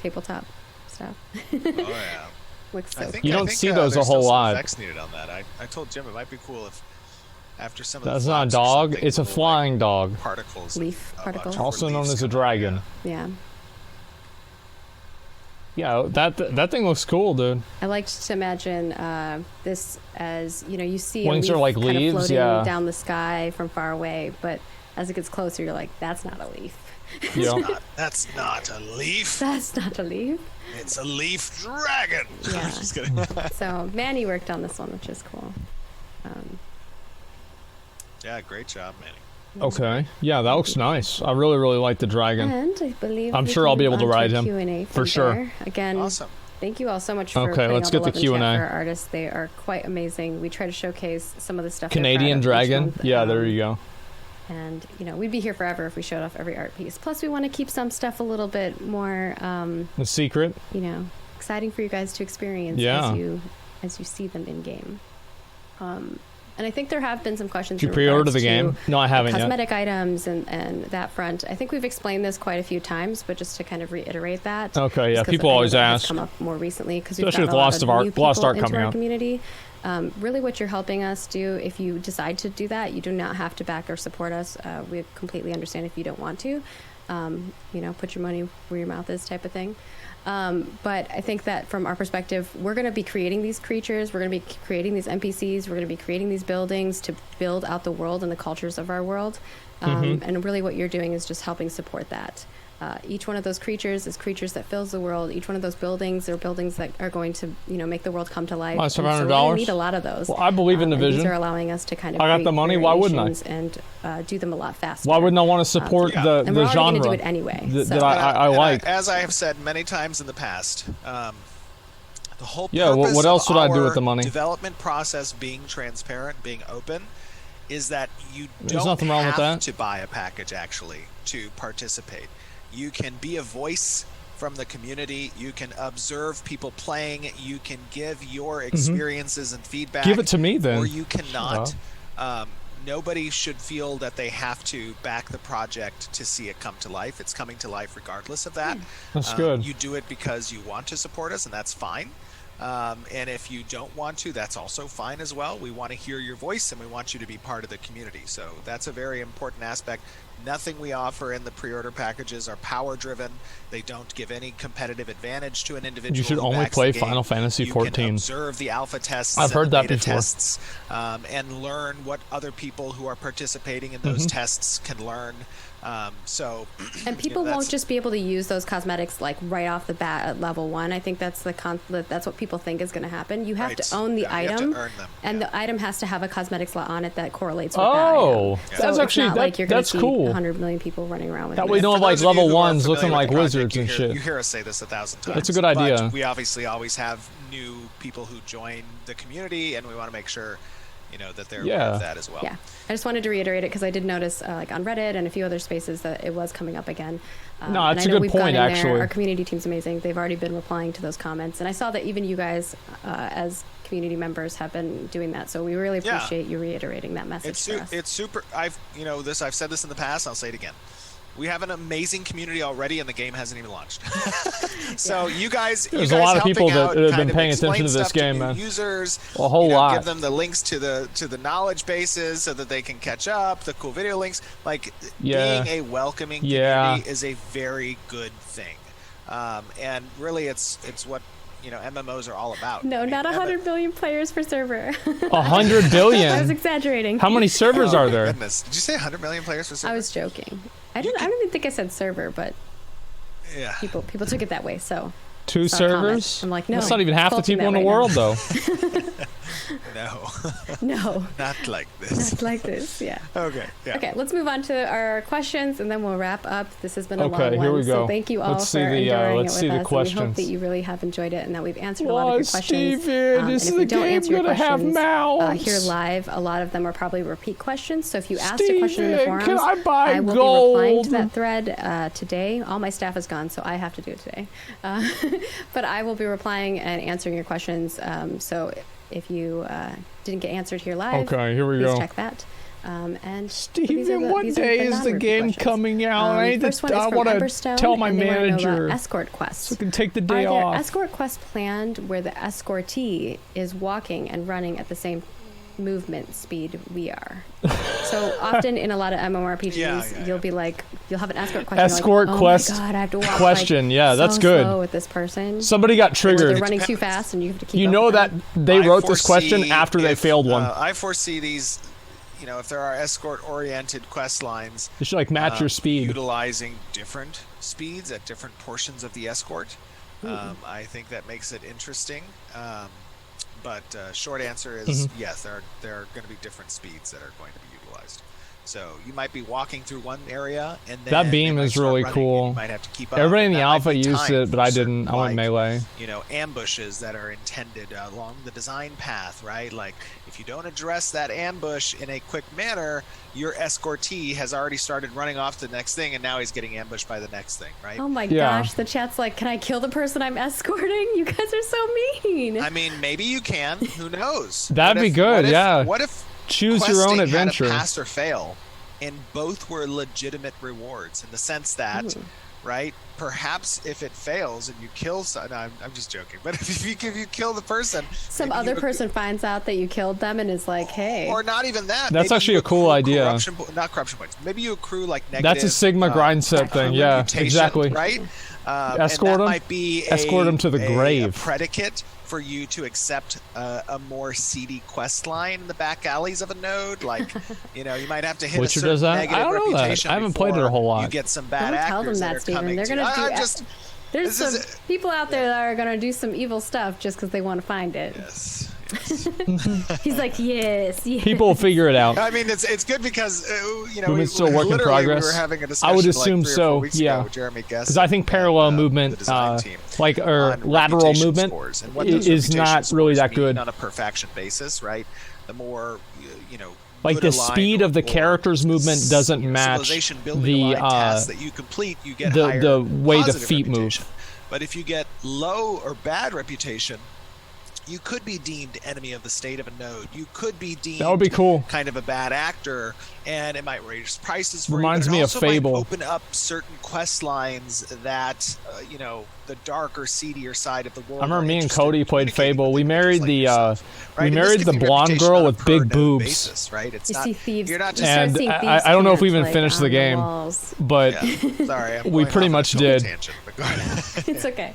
Tabletop stuff. Oh yeah. Looks so cool. You don't see those a whole lot. Effects needed on that. I told Jim it might be cool if after some of that's not a dog. It's a flying dog. Particles. Leaf particles. Also known as a dragon. Yeah. Yeah, that thing looks cool, dude. I liked to imagine this as, you see wings a leaf are like kind of leaves, floating yeah. down the sky from far away, but as it gets closer, you're like, that's not a leaf. Yeah. That's not a leaf. That's not a leaf. It's a leaf dragon. Yeah. Just kidding. So Manny worked on this one, which is cool. Yeah, great job, Manny. Okay. Yeah, that looks nice. I really, really like the dragon. And I believe I'm sure I'll be able to ride him. Q&A for sure. there. Again, Awesome. Thank you all so much for okay, let's get the Q&A. For our artists. They are quite amazing. We try to showcase some of the stuff. Canadian dragon. Yeah, there you go. And we'd be here forever if we showed off every art piece. Plus, we want to keep some stuff a little bit more the secret. Exciting for you guys to experience as you see them in game. And I think there have been some questions. Did you pre-order the game? No, I haven't cosmetic yet. items and that front. I think we've explained this quite a few times, but just to kind of reiterate that. Okay, yeah. People always ask. Come up more recently because especially with Lost Art coming out. Community. Really, what you're helping us do, if you decide to do that, you do not have to back or support us. We completely understand if you don't want to. Put your money where your mouth is, type of thing. But I think that from our perspective, we're going to be creating these creatures, we're going to be creating these NPCs, we're going to be creating these buildings to build out the world and the cultures of our world. And really what you're doing is just helping support that. Each one of those creatures is creatures that fills the world. Each one of those buildings are buildings that are going to, make the world come to life. $700. So we're going to need a lot of those. Well, I believe in the vision. These are allowing us to kind of. I got the money. Why wouldn't I? And do them a lot faster. Why wouldn't I want to support the and we're genre? Going to do it anyway. That I like. As I have said many times in the past, the whole purpose what else would I do with the money? Development process being transparent, being open, is that you There's don't nothing wrong with have that. to buy a package actually to participate. You can be a voice from the community. You can observe people playing. You can give your experiences and feedback. Give it to me then. Or you cannot. Nobody should feel that they have to back the project to see it come to life. It's coming to life regardless of that. That's good. You do it because you want to support us, and that's fine. And if you don't want to, that's also fine as well. We want to hear your voice, and we want you to be part of the community. So that's a very important aspect. Nothing we offer in the pre-order packages are power-driven. They don't give any competitive advantage to an individual. You should only play Final Fantasy XIV. You can observe the alpha tests. I've heard that before. Tests, and learn what other people who are participating in those tests can learn. And people won't just be able to use those cosmetics like right off the bat at level 1. I think that's that's what people think is going to have. You have to own the item, and the item has to have a cosmetic slot on it that correlates with that item. Oh, that's actually like you're that's cool. 100 million people running around with that. We don't have like level 1s looking like wizards and shit. You hear us say this 1,000 times. That's a good idea. But we obviously always have new people who join the community, and we want to make sure that they're aware of that as well. Yeah, I just wanted to reiterate it because I did notice, like on Reddit and a few other spaces, that it was coming up again. No, that's a good point, actually. Our community team's amazing. They've already been replying to those comments, and I saw that even you guys, as community members, have been doing that. So we really appreciate you reiterating that message. It's super. I've said this in the past. I'll say it again. We have an amazing community already, and the game hasn't even launched. So you guys, there's a lot of people that have been paying attention to this game, man. Users, a whole lot. Give them the links to the knowledge bases so that they can catch up. The cool video links, being a welcoming community is a very good thing. And really, it's what MMOs are all about. No, not 100 billion players per server. 100 billion? I was exaggerating. How many servers are there? Goodness. Did you say 100 million players per server? I was joking. I don't even think I said server, but yeah, people took it that way. So 2 servers? I'm like, no. That's not even half the people in the world, though. No. Not like this. Not like this. Yeah. Okay. Yeah. Okay. Let's move on to our questions, and then we'll wrap up. This has been a long one. Okay, here we go. So thank you all for enduring it with us. Questions. And we hope that you really have enjoyed it, and that we've answered a lot of your questions. Steven, is the game gonna have mouths? Here live, a lot of them are probably repeat questions. So if you asked a question in the forums, can I buy I will gold? be replying to that thread today. All my staff is gone, so I have to do it today. But I will be replying and answering your questions. So if you didn't get answered here live, okay, here we please go. check that. And Steven, what day is the game coming out? I want to tell my manager. Escort quest. So I can take the day off. off. Are there escort quests planned where the escortee is walking and running at the same movement speed we are? So often in a lot of MMORPGs, you'll be like, you'll have an escort question. Escort like, quest. Oh my God, I have to walk question. Yeah, so that's good. slow with this person. Somebody got triggered. They're running too fast, and you have to keep. You know that they wrote this question after they failed one. I foresee these. If there are escort-oriented quest lines, you should match your speed, utilizing different speeds at different portions of the escort. I think that makes it interesting. But short answer is yes, there are going to be different speeds that are going to be utilized. So you might be walking through one area, and then that beam is really cool. You might have to keep up. Everybody in the alpha used it, but I didn't. I went melee. Ambushes that are intended along the design path, right? Like if you don't address that ambush in a quick manner, your escortee has already started running off to the next thing, and now he's getting ambushed by the next thing, right? Oh my gosh, the chat's like, can I kill the person I'm escorting? You guys are so mean. I mean, maybe you can. Who knows? That'd be good, yeah. What if choose your own adventure? Had a pass or fail, and both were legitimate rewards in the sense that, right? Perhaps if it fails and you kill someone, no, I'm just joking. But if you kill the person, some other person finds out that you killed them and is like, hey. Or not even that. That's actually a cool idea. Not corruption points. Maybe you accrue negative. That's a Sigma grind set thing. Yeah, exactly. Right. Escort them. Might be escort them to the grave. A predicate for you to accept a more seedy quest line in the back alleys of a node. You might have to hit Witcher a certain does that? negative I don't know reputation. I haven't played it a whole lot. You get some bad actors tell them that, that are Steven. coming. They're gonna there's some people out there that are gonna do some evil stuff just because they want to find it. Yes. He's like, yes. People will figure it out. I mean, it's good because movement's still work in progress. We were having a discussion I would assume so. Yeah. With Jeremy Guest, because I think parallel movement, or lateral movement, is not really that good on a perfection basis, right? The more the speed of the character's movement doesn't match the that you complete. You get the way the feet move. But if you get low or bad reputation, you could be deemed enemy of the state of a node. You could be deemed that would be cool. Kind of a bad actor, and it might raise prices for Reminds you. me of Fable. Might open up certain quest lines that the darker, seedier side of the world. I remember me and Cody played Fable. We married the blonde girl with big boobs. Basis, right? It's see thieves. You're not just and I don't know if we even finished the game, but sorry, we pretty much did. It's okay.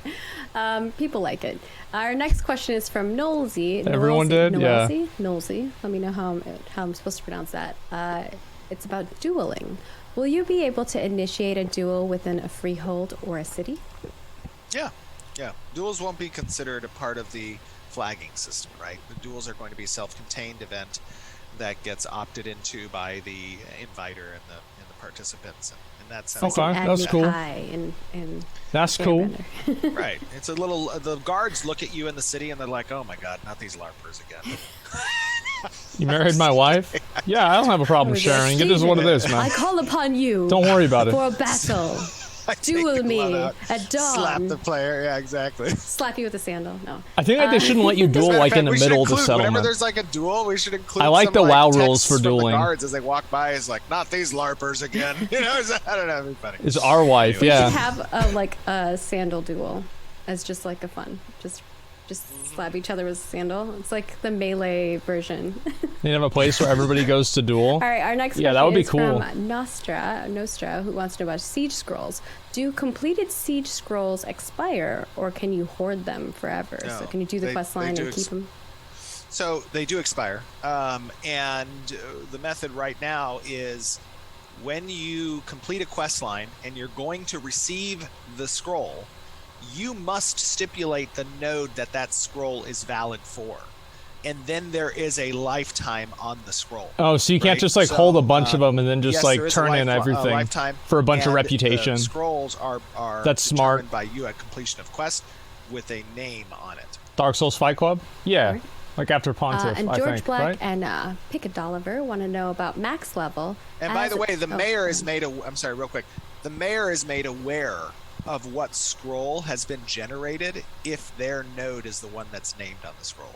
People like it. Our next question is from Nolsey. Everyone did? Yeah. Nolsey. Let me know how I'm supposed to pronounce that. It's about dueling. Will you be able to initiate a duel within a freehold or a city? Yeah. Duels won't be considered a part of the flagging system, right? The duels are going to be a self-contained event that gets opted into by the inviter and the participants. In that sense. Okay, that's cool. That's cool. Right. It's a little. The guards look at you in the city and they're like, "Oh my God, not these LARPers again." You married my wife? Yeah, I don't have a problem sharing. It is what it is, man. I call upon you. Don't worry about it. For a battle. Duel me at dawn. Slap the player. Yeah, exactly. Slap you with a sandal. No. I think they shouldn't let you duel in the middle of the settlement. Whenever there's a duel, we should include. I like the WoW rules for dueling. The guards as they walk by is like, not these LARPers again. I don't know. It'd be funny. It's our wife. We yeah. should have a sandal duel as just a fun. just slap each other with a sandal. It's like the melee version. You have a place where everybody goes to duel. All right, our next question that would be is cool. from Nostra, who wants to know about siege scrolls. Do completed siege scrolls expire, or can you hoard them forever? No, so can you do the quest line and keep them? So they do expire, and the method right now is when you complete a quest line and you're going to receive the scroll, you must stipulate the node that that scroll is valid for. And then there is a lifetime on the scroll. Oh, so you can't just like hold a bunch of them and then just like turn in everything for a bunch of reputation. Scrolls are that's determined smart by you at completion of quest with a name on it. Dark Souls Fight Club? Yeah. Right. Like after Pontiff, and I George think, Black right? and Pickadoliver want to know about max level. And by the way, the mayor is made I'm sorry, real quick. The mayor is made aware of what scroll has been generated if their node is the one that's named on the scroll.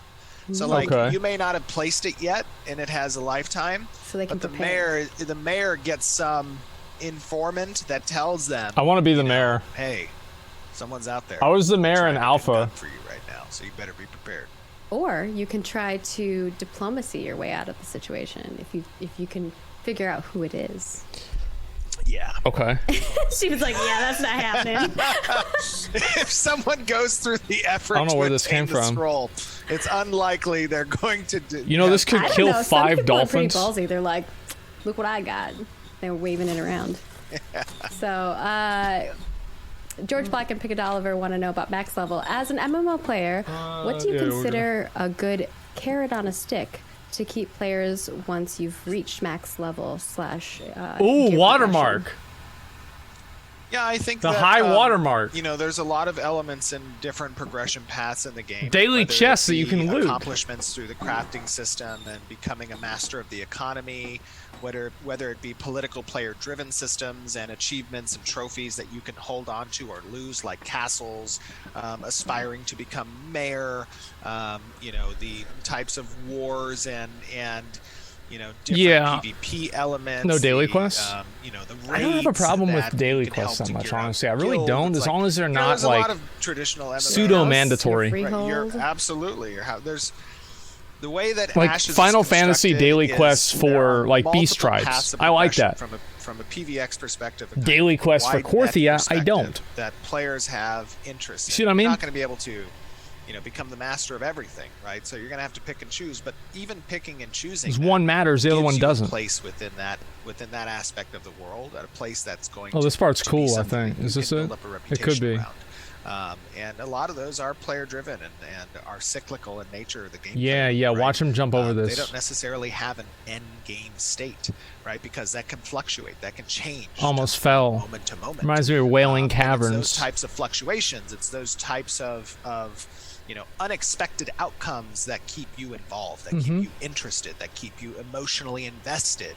So like you may not have placed it yet and it has a lifetime, so they can but the mayor gets some informant that tells them, I want to be the mayor. Hey, someone's out there. I was the mayor in Alpha. For you right now, so you better be prepared. Or you can try to diplomacy your way out of the situation if you can figure out who it is. Yeah. Okay. She was like, "Yeah, that's not happening." If someone goes through the effort, I don't know where to this came from. Scroll, it's unlikely they're going to do. You know, this could kill 5 Some people dolphins. Are pretty ballsy. They're like, "Look what I got." They were waving it around. Yeah. So, George Black and Pickadoliver want to know about max level. As an MMO player, what do you consider a good carrot on a stick to keep players once you've reached max level / Ooh, watermark. Yeah, I think the high watermark. You know, there's a lot of elements in different progression paths in the game. Daily chests that you can loot. Accomplishments through the crafting system and becoming a master of the economy. Whether it be political player-driven systems and achievements and trophies that you can hold on to or lose, like castles, aspiring to become mayor, you know, the types of wars and you know, different PvP elements. No daily quests? You know, the raids. I don't have a problem with daily quests that much, honestly. I really don't, as long as they're not like a lot of traditional pseudo-mandatory. Absolutely. There's the way that like Ashes Final Fantasy daily quests for like beast tribes. I like that. From a PvX perspective. Daily quests for Korthia, I don't. That players have interest in. See what I mean? You're not going to be able to, you know, become the master of everything, right? So you're going to have to pick and choose. But even picking and choosing, one matters, the other one doesn't. A place within that aspect of the world, at a place that's going. Oh, this part's cool. I think is this it? It could be. And a lot of those are player-driven and are cyclical in nature of the game. Yeah, right? Watch them jump over this. They don't necessarily have an end-game state, right? Because that can fluctuate, that can change. Almost fell. Moment to moment. Reminds me of Wailing Caverns. It's those types of fluctuations. It's those types of you know, unexpected outcomes that keep you involved, that keep you interested, that keep you emotionally invested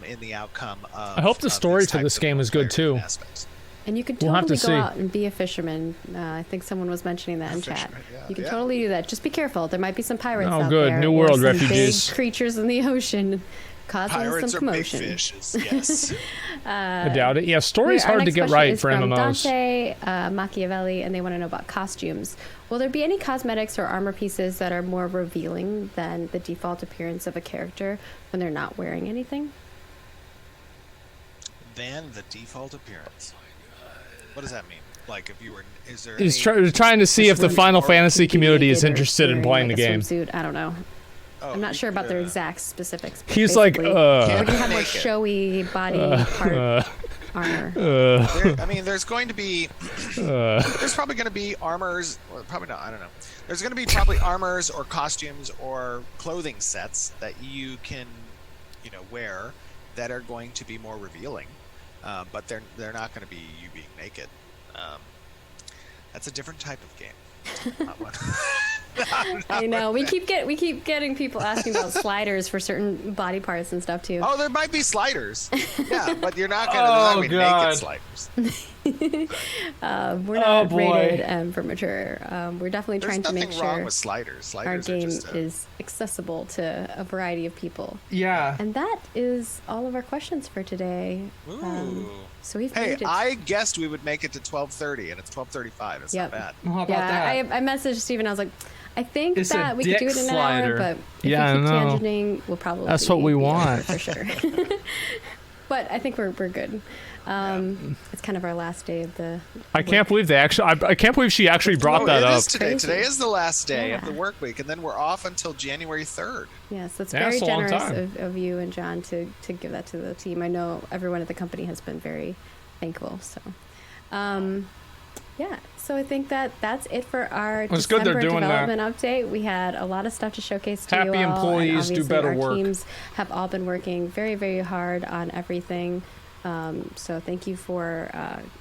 in the outcome of. I hope the story to this game is good too. Aspects. And you can totally go out and be a fisherman. I think someone was mentioning that in chat. You can totally do that. Just be careful. There might be some pirates out there. Oh, good. New World refugees. Big creatures in the ocean causing pirates some commotion. Big fishes. Yes. I doubt it. Yeah, story's hard to get right for MMOs. Dante Machiavelli, and they want to know about costumes. Will there be any cosmetics or armor pieces that are more revealing than the default appearance of a character when they're not wearing anything? Than the default appearance. What does that mean? Like, if you were, is there? He's trying to see if the Final Fantasy community is interested in playing the game. I don't know. I'm not sure about their exact specifics. He's like, we're gonna have more showy body part armor. I mean, there's going to be, there's probably going to be armors, or probably not. I don't know. There's going to be probably armors or costumes or clothing sets that you can, you know, wear that are going to be more revealing. But they're not going to be you being naked. That's a different type of game. Not one. I know. We keep getting people asking about sliders for certain body parts and stuff too. Oh, there might be sliders. Yeah, but you're not going to naked sliders. We're not rated M for mature. We're definitely trying to make sure with sliders. Our game is accessible to a variety of people. Yeah. And that is all of our questions for today. Ooh. So we've made it. I guessed we would make it to 12:30, and it's 12:35. It's not bad. Well, how about that? I messaged Steven. I was like, I think it's that we could do it in an hour, but if we keep tangenting, we'll probably that's what we want for sure. But I think we're good. It's kind of our last day of the I can't believe they actually I can't believe she actually brought that up. Today is the last day of the work week, and then we're off until January 3rd. Yes, that's very generous of you and John to give that to the team. I know everyone at the company has been very thankful. So so I think that's it for our December development update. We had a lot of stuff to showcase to you all. Happy employees do better work. Our teams have all been working very, very hard on everything. So thank you for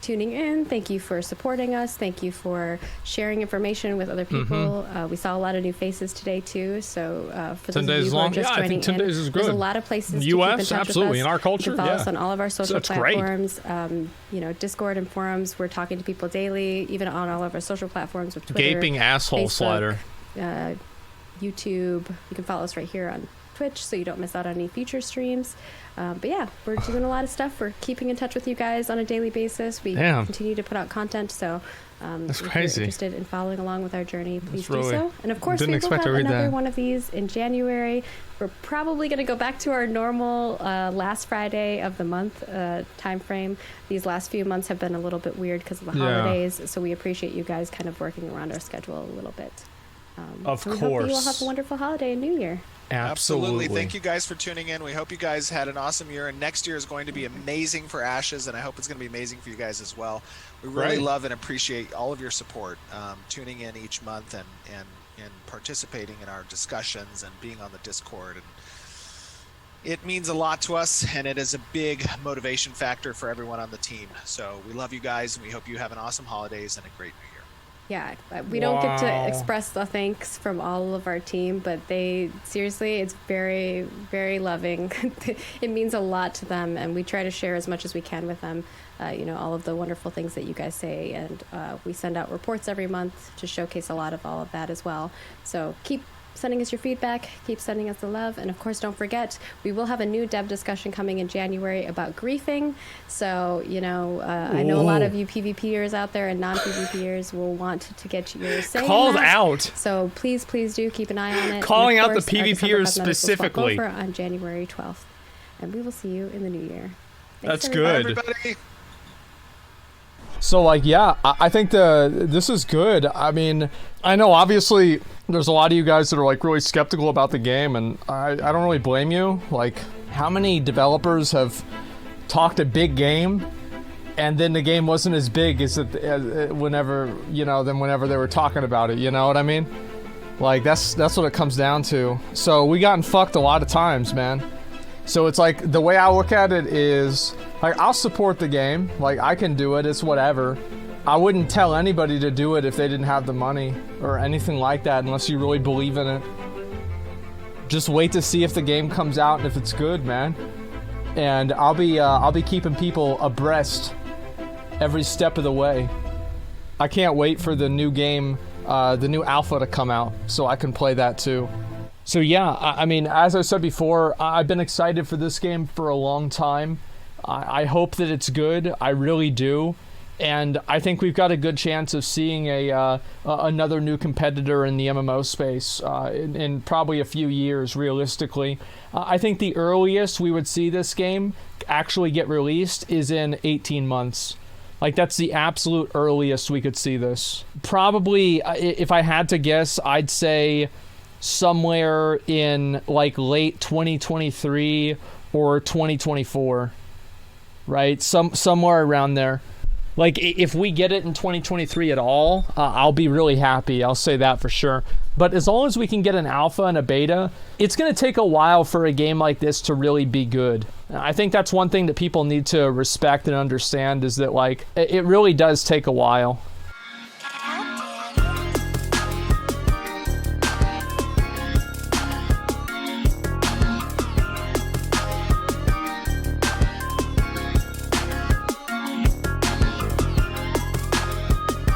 tuning in. Thank you for supporting us. Thank you for sharing information with other people. We saw a lot of new faces today too. So for those of you who are just joining in, there's a lot of places to keep in touch absolutely with us. In our culture, you can follow us on all of our social platforms. Discord and forums. We're talking to people daily, even on all of our social platforms with Twitter, Gaping asshole Facebook, slider, YouTube. You can follow us right here on Twitch so you don't miss out on any future streams. But yeah, we're doing a lot of stuff. We're keeping in touch with you guys on a daily basis. We continue to put out content, so that's if crazy. you're interested in following along with our journey, please do so. And of course, we will have another one of these in January. We're probably going to go back to our normal last Friday of the month time frame. These last few months have been a little bit weird because of the holidays, so we appreciate you guys kind of working around our schedule a little bit. Of course. We hope you all have a wonderful holiday and New Year. Absolutely. Thank you guys for tuning in. We hope you guys had an awesome year, and next year is going to be amazing for Ashes, and I hope it's going to be amazing for you guys as well. We really love and appreciate all of your support, tuning in each month and participating in our discussions and being on the Discord. And it means a lot to us, and it is a big motivation factor for everyone on the team. So we love you guys, and we hope you have an awesome holidays and a great New Year. Yeah, we don't get to express the thanks from all of our team, but they seriously, it's very, very loving. It means a lot to them, and we try to share as much as we can with them, all of the wonderful things that you guys say, and we send out reports every month to showcase a lot of all of that as well. So keep sending us your feedback, keep sending us the love, and of course don't forget we will have a new dev discussion coming in January about griefing. So I know a lot of you PvPers out there and non-PvPers will want to get your say called out. So please do keep an eye on it. Calling out the PvPers specifically on January 12th, and we will see you in the new year. Thanks, that's good. Everybody. So I think this is good. I mean, I know obviously there's a lot of you guys that are really skeptical about the game, and I don't really blame you. Like, how many developers have talked a big game and then the game wasn't as big as whenever they were talking about it, you know what I mean? Like, that's what it comes down to. So we gotten fucked a lot of times, man. So it's like, the way I look at it is, like, I'll support the game. Like, I can do it. It's whatever. I wouldn't tell anybody to do it if they didn't have the money or anything like that, unless you really believe in it. Just wait to see if the game comes out and if it's good, man. And I'll be keeping people abreast every step of the way. I can't wait for the new game, the new alpha to come out, so I can play that too. So yeah, I mean, as I said before, I've been excited for this game for a long time. I hope that it's good. I really do. And I think we've got a good chance of seeing another new competitor in the MMO space in probably a few years, realistically. I think the earliest we would see this game actually get released is in 18 months. Like, that's the absolute earliest we could see this. Probably, if I had to guess, I'd say somewhere in like late 2023 or 2024, right? Somewhere around there. Like, if we get it in 2023 at all, I'll be really happy. I'll say that for sure. But as long as we can get an alpha and a beta, it's going to take a while for a game like this to really be good. I think that's one thing that people need to respect and understand, is that, like, it really does take a while.